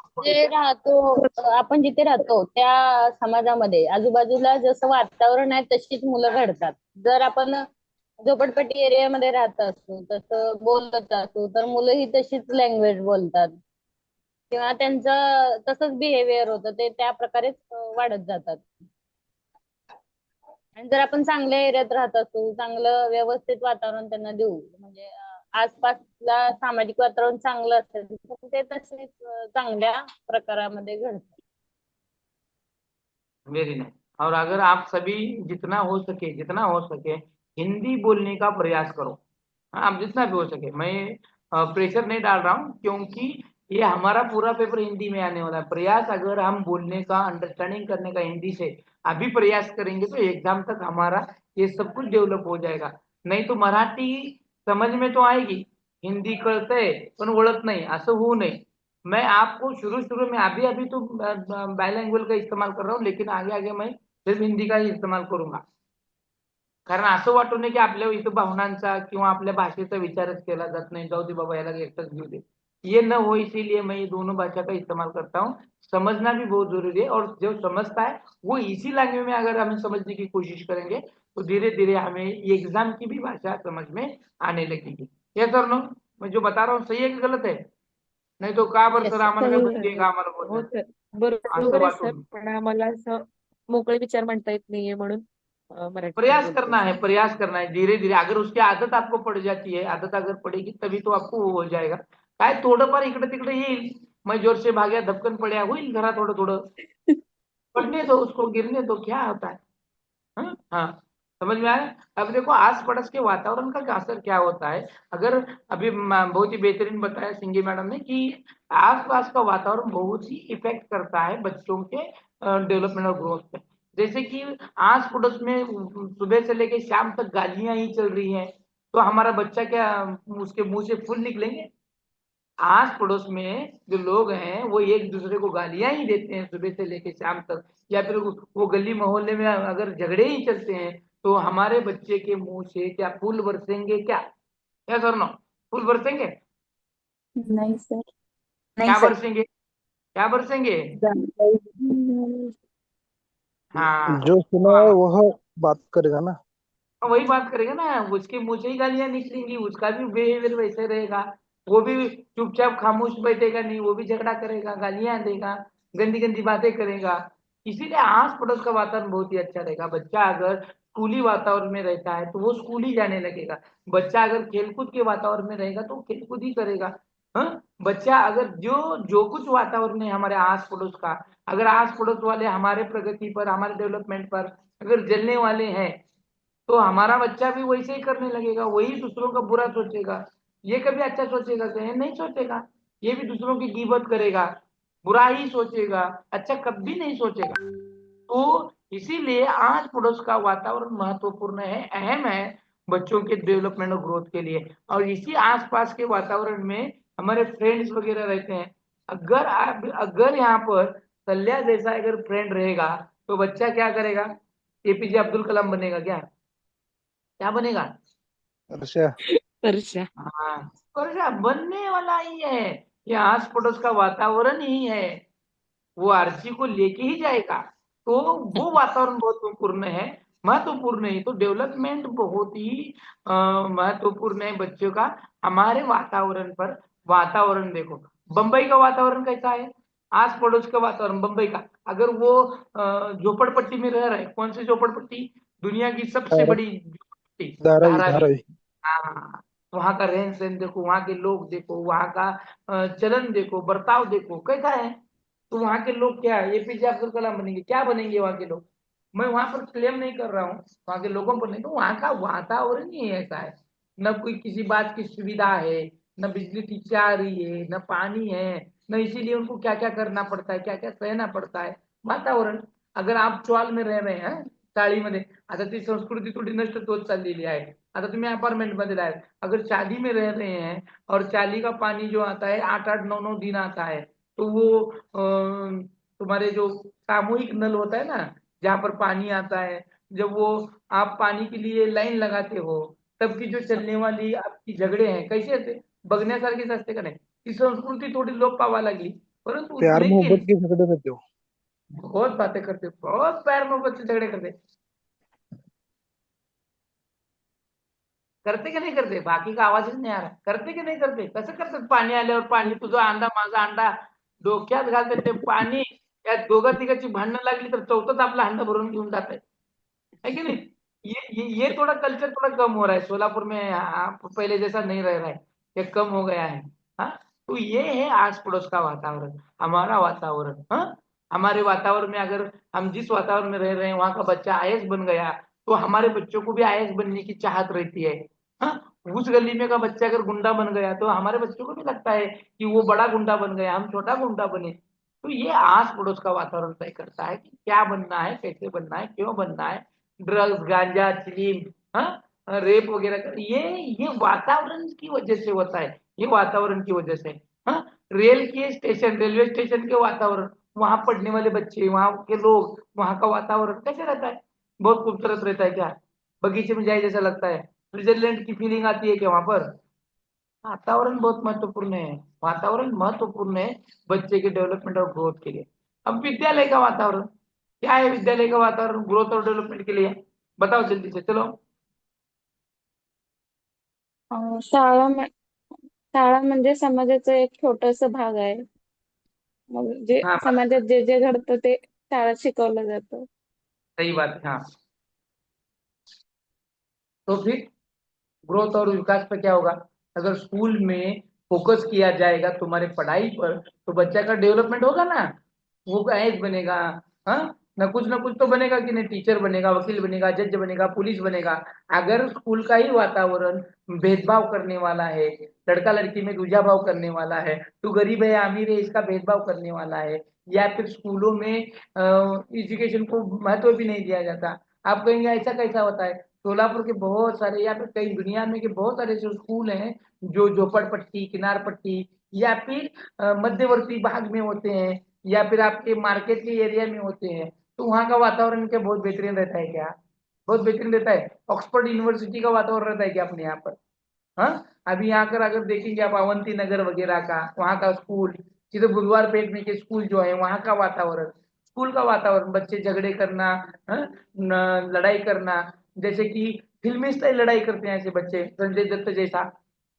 आपण जिथे राहतो त्या समाजामध्ये आजूबाजूला जसं वातावरण आहे तशीच मुलं घडतात. जर आपण झोपडपट्टी एरियामध्ये राहत असू, तसं बोलत असू, तर मुलं ही तशीच लँग्वेज बोलतात किंवा त्यांचं तसंच बिहेवियर होतं, ते त्या प्रकारेच वाढत जातात. आणि जर आपण चांगल्या एरियात राहत असू, चांगलं व्यवस्थित वातावरण त्यांना देऊ, म्हणजे आसपासला सामाजिक वातावरण चांगलं असेल तर ते तसेच चांगल्या प्रकारामध्ये घडतात. Very nice. और अगर आप सभी जितना हो सके हिंदी बोलने का प्रयास करो. हाँ, आप जितना भी हो सके. मैं प्रेशर नहीं डाल रहा हूँ, क्योंकि ये हमारा पूरा पेपर हिंदी में आने वाला है. प्रयास अगर हम बोलने का, अंडरस्टैंडिंग करने का हिंदी से अभी प्रयास करेंगे तो एग्जाम तक हमारा ये सब कुछ डेवलप हो जाएगा. नहीं तो मराठी समझ में तो आएगी, हिंदी कळतंय पण वळत नाही, असं होऊ नये. मैं आपको शुरू में अभी तो बायलैंग्वेज का इस्तेमाल कर रहा हूँ, लेकिन आगे आगे मैं सिर्फ हिंदी का ही इस्तेमाल करूंगा. कारण असं वाटू नये की आपल्या इथं भावनांचा किंवा आपल्या भाषेचा विचारच केला जात नाही, जाऊ दे बाबा याला एकटंच घेऊ दे. ये न हो, इसीलिए मैं ये दोनों भाषा का इस्तेमाल करता हूँ. समझना भी बहुत जरूरी है, और जो समझता है वो इसी लैंग्वेज में अगर हम समझने की कोशिश करेंगे तो धीरे धीरे हमें ये एग्जाम की भी भाषा समझ में आने लगेगी. यस और नो? मैं जो बता रहा हूँ सही है कि गलत है? नाही तो का बरं येस सर सर. आम्हाला काय सही बुद्धी आहे. आहे का आम्हाला हो बोलण्यात, सर, असं बरोबर आहे सर, वाटून. पण आम्हाला असं मोकळे विचार म्हणता येत नाहीये म्हणून मराठीत प्रयास बोलतोय करना सर. है, प्रयास करना है धीरे धीरे. अगर उसकी आदत आपको पड़ जाती है, आदत अगर पड़ेगी तभी तो आपको वो हो जाएगा. काय थोडंफार इकडे तिकडे येईल, मैं जोर से भाग्या धपकन पड्या होईल घरा थोडं थोडं, पढ़ने दो उसको, गिरने दो, क्या होता है। हाँ हाँ, समझ में आया। अब देखो आस पड़ोस के वातावरण का असर क्या होता है। अगर अभी बहुत ही बेहतरीन बताया सिंगी मैडम ने कि आसपास का वातावरण बहुत ही इफेक्ट करता है बच्चों के डेवलपमेंट और ग्रोथ पे। जैसे कि आस पड़ोस में सुबह से लेकर शाम तक गालियां ही चल रही हैं, तो हमारा बच्चा क्या उसके मुंह से फूल निकलेंगे। आस पड़ोस में जो लोग हैं वो एक दूसरे को गालियां ही देते हैं सुबह से लेकर शाम तक, या फिर वो गली मोहल्ले में अगर झगड़े ही चलते हैं, तो हमारे बच्चे के मुंह से क्या फूल बरसेंगे क्या? यस और नो? फूल बरसेंगे? नहीं सर। नहीं क्या सर। बरसेंगे? क्या बरसेंगे? हम्म, हाँ। जो सुना है वह बात करेगा ना। तो वही बात करेगा ना, उसके मुंह से ही गालियां निकलेंगी, उसका भी बिहेवियर वैसे रहेगा। वो भी चुपचाप खामोश बैठेगा नहीं, वो भी झगड़ा करेगा, गालियां देगा, गंदी गंदी बातें करेगा। इसीलिए आस पड़ोस का वातावरण बहुत ही अच्छा रहेगा। बच्चा अगर स्कूली वातावरण में रहता है तो वो स्कूल ही जाने लगेगा। बच्चा अगर खेलकूद के वातावरण में रहेगा तो वो खेलकूद ही करेगा। हाँ, बच्चा अगर जो जो कुछ वातावरण है हमारे आस पड़ोस का, अगर आस पड़ोस वाले हमारे प्रगति पर, हमारे डेवलपमेंट पर अगर जलने वाले हैं, तो हमारा बच्चा भी वैसे ही करने लगेगा, वही दूसरों का बुरा सोचेगा। ये कभी अच्छा सोचेगा क्या? नहीं सोचेगा। ये भी दूसरों की गीबत करेगा, बुरा ही सोचेगा, अच्छा कभी नहीं सोचेगा। तो इसीलिए आस पड़ोस का वातावरण महत्वपूर्ण है, अहम है बच्चों के डेवलपमेंट और ग्रोथ के लिए। और इसी आसपास के वातावरण में हमारे फ्रेंड्स वगैरह रहते हैं। अगर यहाँ पर सल्या जैसा अगर फ्रेंड रहेगा तो बच्चा क्या करेगा? एपीजे अब्दुल कलाम बनेगा क्या? क्या बनेगा? अच्छा। वर्षा। हाँ, वर्षा बनने वाला ही है। ये आस पड़ोस का वातावरण ही है, वो आरसी को लेके ही जाएगा। तो वो वातावरण बहुत महत्वपूर्ण है। महत्वपूर्ण है तो डेवलपमेंट बहुत ही महत्वपूर्ण है बच्चों का हमारे वातावरण पर। वातावरण देखो, बंबई का वातावरण कैसा है? आस पड़ोस का वातावरण बंबई का, अगर वो झोपड़पट्टी में रह रहे हैं, कौन सी झोपड़पट्टी? दुनिया की सबसे धारा, बड़ी झोपड़पट्टी, धारावी धारावी। धारावी। हाँ, वहां का रहन सहन देखो, वहां के लोग देखो, वहां का चलन देखो, बर्ताव देखो कैसा है। तो वहां के लोग क्या है, एपीजे अब्दुल कलाम बनेंगे क्या? बनेंगे वहां के लोग। मैं वहां पर क्लेम नहीं कर रहा हूँ वहां के लोगों पर नहीं, तो वहां का वातावरण ही ऐसा है। न कोई किसी बात की सुविधा है, न बिजली ठीक से आ रही है, न पानी है, न इसीलिए उनको क्या क्या करना पड़ता है, क्या क्या सहना पड़ता है। वातावरण, अगर आप चॉल में रह रहे हैं चाळीमध्ये, आता ती संस्कृती थोडी नष्ट होत चाललेली आहे। आता तुम्ही अपार्टमेंट मध्ये राहत, अगर चाली में रह रहे हैं और चाली का पानी जो आता है 8-8 9-9 दिन आता है, तो वो तुम्हारे जो सामूहिक नल होता है ना, जहाँ पर पानी आता है, जब वो आप पानी के लिए लाइन लगाते हो, तब की जो चलने वाली आपकी झगडे हैं कैसे असते, बघण्यासारखीच असते का नाही? ती संस्कृती थोडी लोप पावा लागली, परंतु प्यार लेकिन मोहब्बत के झगड़े रहते हो। बहुत बातें करते, बहुत प्यार मोहब्बत से झगड़े करते। करते की नाही करते? बाकी का आवाजच नाही आ रहा, करते की नाही करते? कसं करतात? पाणी आल्यावर पाणी, तुझा अंडा माझा अंडा डोक्यात घालतात ते पाणी, त्या दोघं तिघांची भांडणं लागली तर चौथंच आपला हंडा भरून घेऊन जात है कि नहीं? ये थोड़ा कल्चर थोड़ा कम हो रहा है सोलापुर में, पहले जैसा नहीं रह रहा है, ये कम हो गया है। हाँ, तो ये है आस पड़ोस का वातावरण, हमारा वातावरण। हाँ, हमारे वातावरण में अगर हम जिस वातावरण में रह रहे हैं वहां का बच्चा आईएएस बन गया, तो हमारे बच्चों को भी आईएएस बनने की चाहत रहती है। हाँ, उस गली में का बच्चा अगर गुंडा बन गया तो हमारे बच्चों को भी लगता है कि वो बड़ा गुंडा बन गया, हम छोटा गुंडा बने। तो ये आस पड़ोस का वातावरण तय करता है कि क्या बनना है, कैसे बनना है, क्यों बनना है। ड्रग्स, गांजा, चिलीम, हाँ, रेप वगैरह का ये वातावरण की वजह से होता है, ये वातावरण की वजह से। हाँ, रेल के स्टेशन, रेलवे स्टेशन के वातावरण, वहां पढ़ने वाले बच्चे, वहां के लोग, वहां का वातावरण कैसे रहता है? बहुत खूबसूरत रहता है क्या? बगीचे में जाए जैसा लगता है? स्विट्जरलैंड की फीलिंग आती है क्या वहां पर? वातावरण बहुत महत्वपूर्ण है। वातावरण महत्वपूर्ण है बच्चे के डेवलपमेंट और ग्रोथ के लिए। अब विद्यालय का वातावरण क्या है? विद्यालय का वातावरण ग्रोथ और डेवलपमेंट के लिए बताओ जल्दी से, चलो। शाळा शाळा म्हणजे समाजाचं एक छोटस भाग आहे. मग जे हाँ, समाजात जे जे घडतं ते शाळेत शिकवलं जातं. सही बात है। हाँ, तो फिर ग्रोथ और विकास पे क्या होगा? अगर स्कूल में फोकस किया जाएगा तुम्हारे पढ़ाई पर, तो बच्चा का डेवलपमेंट होगा ना, वो आईएएस बनेगा। हाँ, ना कुछ तो बनेगा कि नहीं, टीचर बनेगा, वकील बनेगा, जज बनेगा, पुलिस बनेगा। अगर स्कूल का ही वातावरण भेदभाव करने वाला है, लड़का लड़की में दूजा भाव करने वाला है, तू गरीब है अमीर है इसका भेदभाव करने वाला है, या फिर स्कूलों में एजुकेशन को महत्व भी नहीं दिया जाता, आप कहेंगे ऐसा कैसा होता है। सोलापुर के बहुत सारे या फिर कई दुनिया में के बहुत सारे जो स्कूल हैं जो झोपड़पट्टी, किनार पट्टी या फिर मध्यवर्ती भाग में होते हैं, या फिर आपके मार्केट के एरिया में होते हैं, तो वहाँ का वातावरण क्या बहुत बेहतरीन रहता है क्या? बहुत बेहतरीन रहता है। ऑक्सफोर्ड यूनिवर्सिटी का वातावरण रहता है क्या अपने यहाँ पर? हाँ, अभी यहाँ कर अगर देखेंगे आप अवंती नगर वगैरह का, वहाँ का स्कूल, सीधे बुधवार पेट में के स्कूल जो है वहाँ का वातावरण, स्कूल का वातावरण, बच्चे झगड़े करना, हाँ, लड़ाई करना, जैसे कि फिल्मी स्टाइल लड़ाई करते हैं ऐसे बच्चे, संजय दत्त जैसा,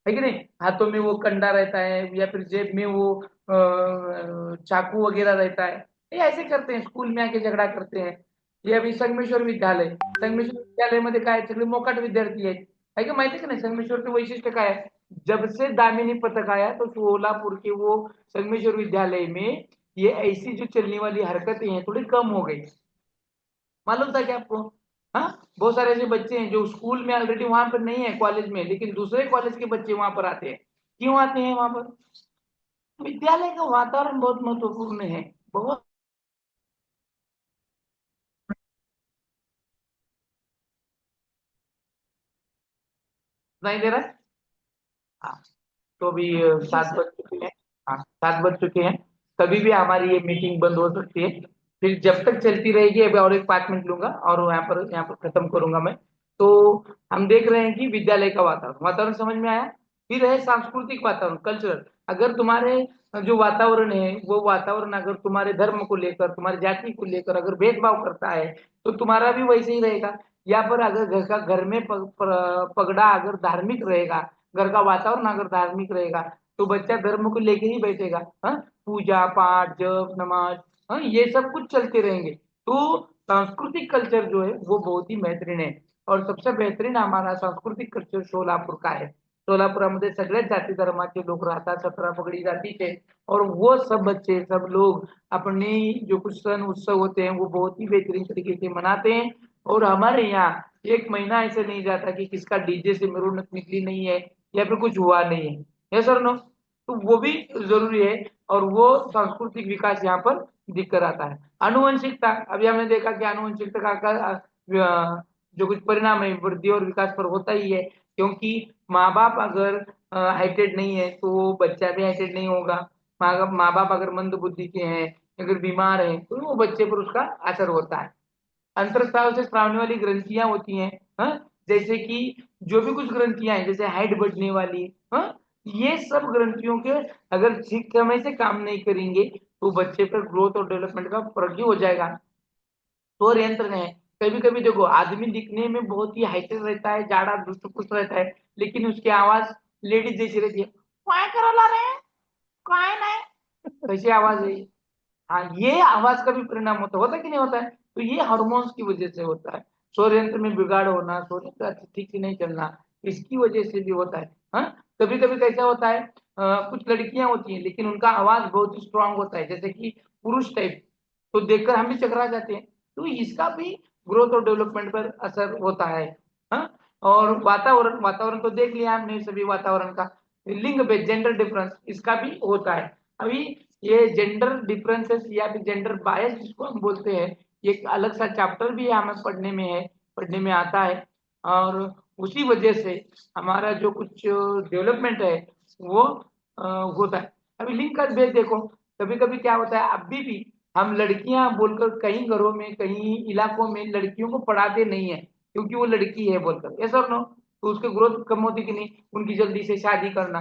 है कि नहीं, हाथों में वो कंडा रहता है या फिर जेब में वो चाकू वगैरह रहता है, ये ऐसे करते हैं, स्कूल में आके झगड़ा करते हैं। ये अभी संगमेश्वर विद्यालय, संगमेश्वर विद्यालयामध्ये काय आहे, सगळे मोकाट विद्यार्थी आहेत, है कि माहिती है का नहीं, संगमेश्वर के वैशिष्ट्य क्या है? जब से दामिनी पथक आया तो सोलापुर के वो संगमेश्वर विद्यालय में ये ऐसी जो चलने वाली हरकतें हैं थोड़ी कम हो गई। मालूम था क्या आपको? हाँ, बहुत सारे ऐसे बच्चे हैं जो स्कूल में ऑलरेडी वहां पर नहीं है कॉलेज में, लेकिन दूसरे कॉलेज के बच्चे वहां पर आते हैं। क्यों आते हैं वहां पर? विद्यालय का वातावरण बहुत महत्वपूर्ण है, बहुत। नहीं दे रहा है? हाँ, तो अभी जी 7 सर। बज चुके हैं। हाँ, 7 बज चुके हैं। कभी भी हमारी ये मीटिंग बंद हो सकती है, फिर जब तक चलती रहेगी। अभी और एक 5 मिनट लूंगा और यहाँ पर खत्म करूंगा मैं। तो हम देख रहे हैं कि विद्यालय का वातावरण, वातावरण समझ में आया। फिर है सांस्कृतिक वातावरण, कल्चरल। अगर तुम्हारे जो वातावरण है वो वातावरण अगर तुम्हारे धर्म को लेकर, तुम्हारी जाति को लेकर अगर भेदभाव करता है तो तुम्हारा भी वैसे ही रहेगा। या पर अगर घर में पगड़ा अगर धार्मिक रहेगा, घर का वातावरण अगर धार्मिक रहेगा, तो बच्चा धर्म को लेके ही बैठेगा। हाँ, पूजा पाठ जप नमाज, हाँ, ये सब कुछ चलते रहेंगे। तो सांस्कृतिक कल्चर जो है वो बहुत ही बेहतरीन है। और सबसे बेहतरीन हमारा सांस्कृतिक कल्चर सोलापुर का है। सोलापुरामध्ये सगळ्याच जाती धर्माचे लोक राहतात, 17 पगडी जातीचे। और वो सब बच्चे सब लोग अपने जो कुछ सन उत्सव होते हैं वो बहुत ही बेहतरीन तरीके से मनाते हैं। और हमारे यहाँ एक महीना ऐसे नहीं जाता कि किसका डीजे से मेरुनक निकली नहीं है या फिर कुछ हुआ नहीं है। यस और नो? तो वो भी जरूरी है। और वो सांस्कृतिक विकास यहाँ पर दिखकर आता है। आनुवंशिकता, अभी हमने देखा कि आनुवंशिकता जो कुछ परिणाम है वृद्धि और विकास पर होता ही है, क्योंकि माँ बाप अगर हाइटेड नहीं है तो वो बच्चा भी हाइटेड नहीं होगा। माँ बाप अगर मंद बुद्धि के हैं, अगर बीमार है, तो वो बच्चे पर उसका असर होता है। अंतरस्राव से स्रावने वाली ग्रंथियां होती हैं, हाँ, जैसे कि जो भी कुछ ग्रंथियां हैं, जैसे हाइट बढ़ने वाली, हाँ, ये सब ग्रंथियों के अगर ठीक समय से काम नहीं करेंगे तो बच्चे पर ग्रोथ और डेवलपमेंट का फर्क ही हो जाएगा। स्वर यंत्र है, कभी कभी देखो आदमी दिखने में बहुत ही हाइटेड रहता है, जाड़ा दुष्ट पुष्ट रहता है, लेकिन उसकी आवाज लेडीज जैसी रहती है। काय करायला रे, काय नाही, कैसी आवाज है। हाँ, ये आवाज का भी परिणाम होता है कि नहीं होता है? तो ये हार्मोन्स की वजह से होता है। सौर यंत्र में बिगाड़ होना, सौर यंत्र ठीक से नहीं चलना, इसकी वजह से भी होता है। हाँ, कभी कभी कैसा होता है, कुछ लड़कियां होती हैं लेकिन उनका आवाज बहुत ही स्ट्रांग होता है, जैसे कि पुरुष टाइप, तो देखकर हम भी चकरा जाते हैं। तो इसका भी ग्रोथ और डेवलपमेंट पर असर होता है। हाँ, और वातावरण, वातावरण तो देख लिया हमने सभी वातावरण का। लिंग भेद, जेंडर डिफरेंस, इसका भी होता है। अभी ये जेंडर डिफरेंसेस या फिर जेंडर बायस जिसको हम बोलते हैं, ये एक अलग सा चैप्टर भी है, हमें पढ़ने में है, पढ़ने में आता है। और उसी वजह से हमारा जो कुछ डेवलपमेंट है वो होता है। अभी लिंग का भेद देखो, कभी कभी क्या होता है, अभी भी हम लड़कियां बोलकर कई घरों में कई इलाकों में लड़कियों को पढ़ाते नहीं है, क्योंकि वो लड़की है बोलकर, ऐसा नो, तो उसके ग्रोथ कम होती कि नहीं, उनकी जल्दी से शादी करना।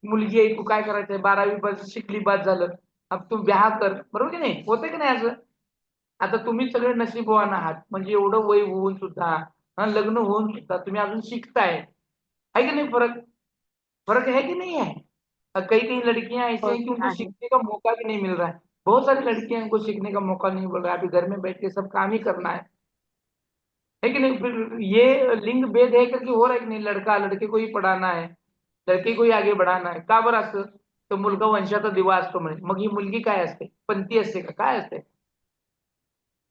मुलगी आहे तू काय करायचंय, 12वी बस शिकली बाद झालं, अब तू ब्याह कर, बरोबर की नाही, होतं की नाही असं? आता तुम्ही सगळे नशीबवान आहात, म्हणजे एवढं वय होऊन सुद्धा, हा, लग्न होऊन सुद्धा तुम्ही अजून शिकताय, है कि नहीं? फर्क, फर्क है कि नहीं है? कई कई लड़कियां ऐसी हो हैं कि उनको आहे. सीखने का मौका भी नहीं मिल रहा है। बहुत सारी लड़कियां हैं, उनको सीखने का मौका नहीं मिल रहा है, अभी घर में बैठ के सब काम ही करना है कि नहीं? फिर ये लिंग भेद है करके हो रहा है कि नहीं, लड़का लड़के को ही पढ़ाना है, लड़के को ही आगे बढ़ाना आहे, का बरं असं? तो मुलगा वंशाचा दिवा असतो म्हणे, मग ही मुलगी काय असते, पंथी असते का, काय असते?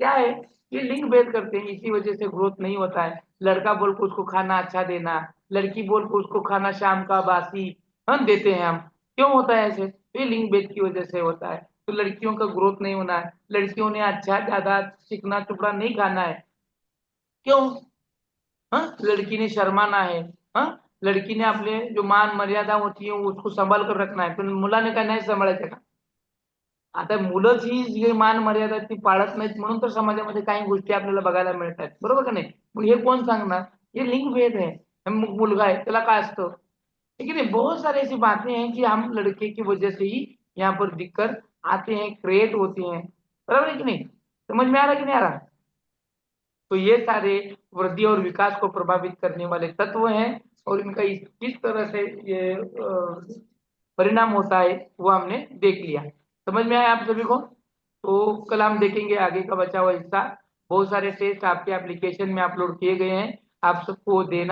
क्या है, ये लिंग भेद करते हैं, इसी वजह से ग्रोथ नहीं होता है। लड़का बोल के उसको खाना अच्छा देना, लड़की बोल के उसको खाना शाम का बासी हम देते हैं हम। क्यों होता है ऐसे? तो ये लिंग भेद की वजह से होता है। तो लड़कियों का ग्रोथ नहीं होना है, लड़कियों ने अच्छा ज्यादा चिकना चुपड़ा नहीं खाना है। क्यों? हाँ, लड़की ने शर्माना है। हाँ, लड़की ने आपले जो मान मर्यादा होती है उसको सांभाळ कर रखना आहे, पण मुलाने काय नाही सांभाळायचं का? आता मुलंच ही जी मान मर्यादा ती पाळत नाहीत, म्हणून तर समाजामध्ये काही गोष्टी आपल्याला बघायला मिळतात, बरोबर का नाही? मग हे कोण सांगणार? ये लिंग भेद है। मग मुलगा आहे त्याला काय असतं? ठीक है नहीं, बहुत सारी ऐसी बातें हैं कि हम लड़के की वजह से ही यहाँ पर दिक्कत आते हैं, क्रिएट होती हैं, बराबर है कि नहीं? समझ में आ रहा है कि नहीं आ रहा? तो ये सारे वृद्धि और विकास को प्रभावित करने वाले तत्व हैं, और इनका किस तरह से ये परिणाम होता है वो हमने देख लिया। समझ में आया आप सभी को? तो कल हम देखेंगे आगे का बचा हुआ हिस्सा। बहुत सारे टेस्ट आपके एप्लीकेशन में अपलोड किए गए हैं, आप सबको देना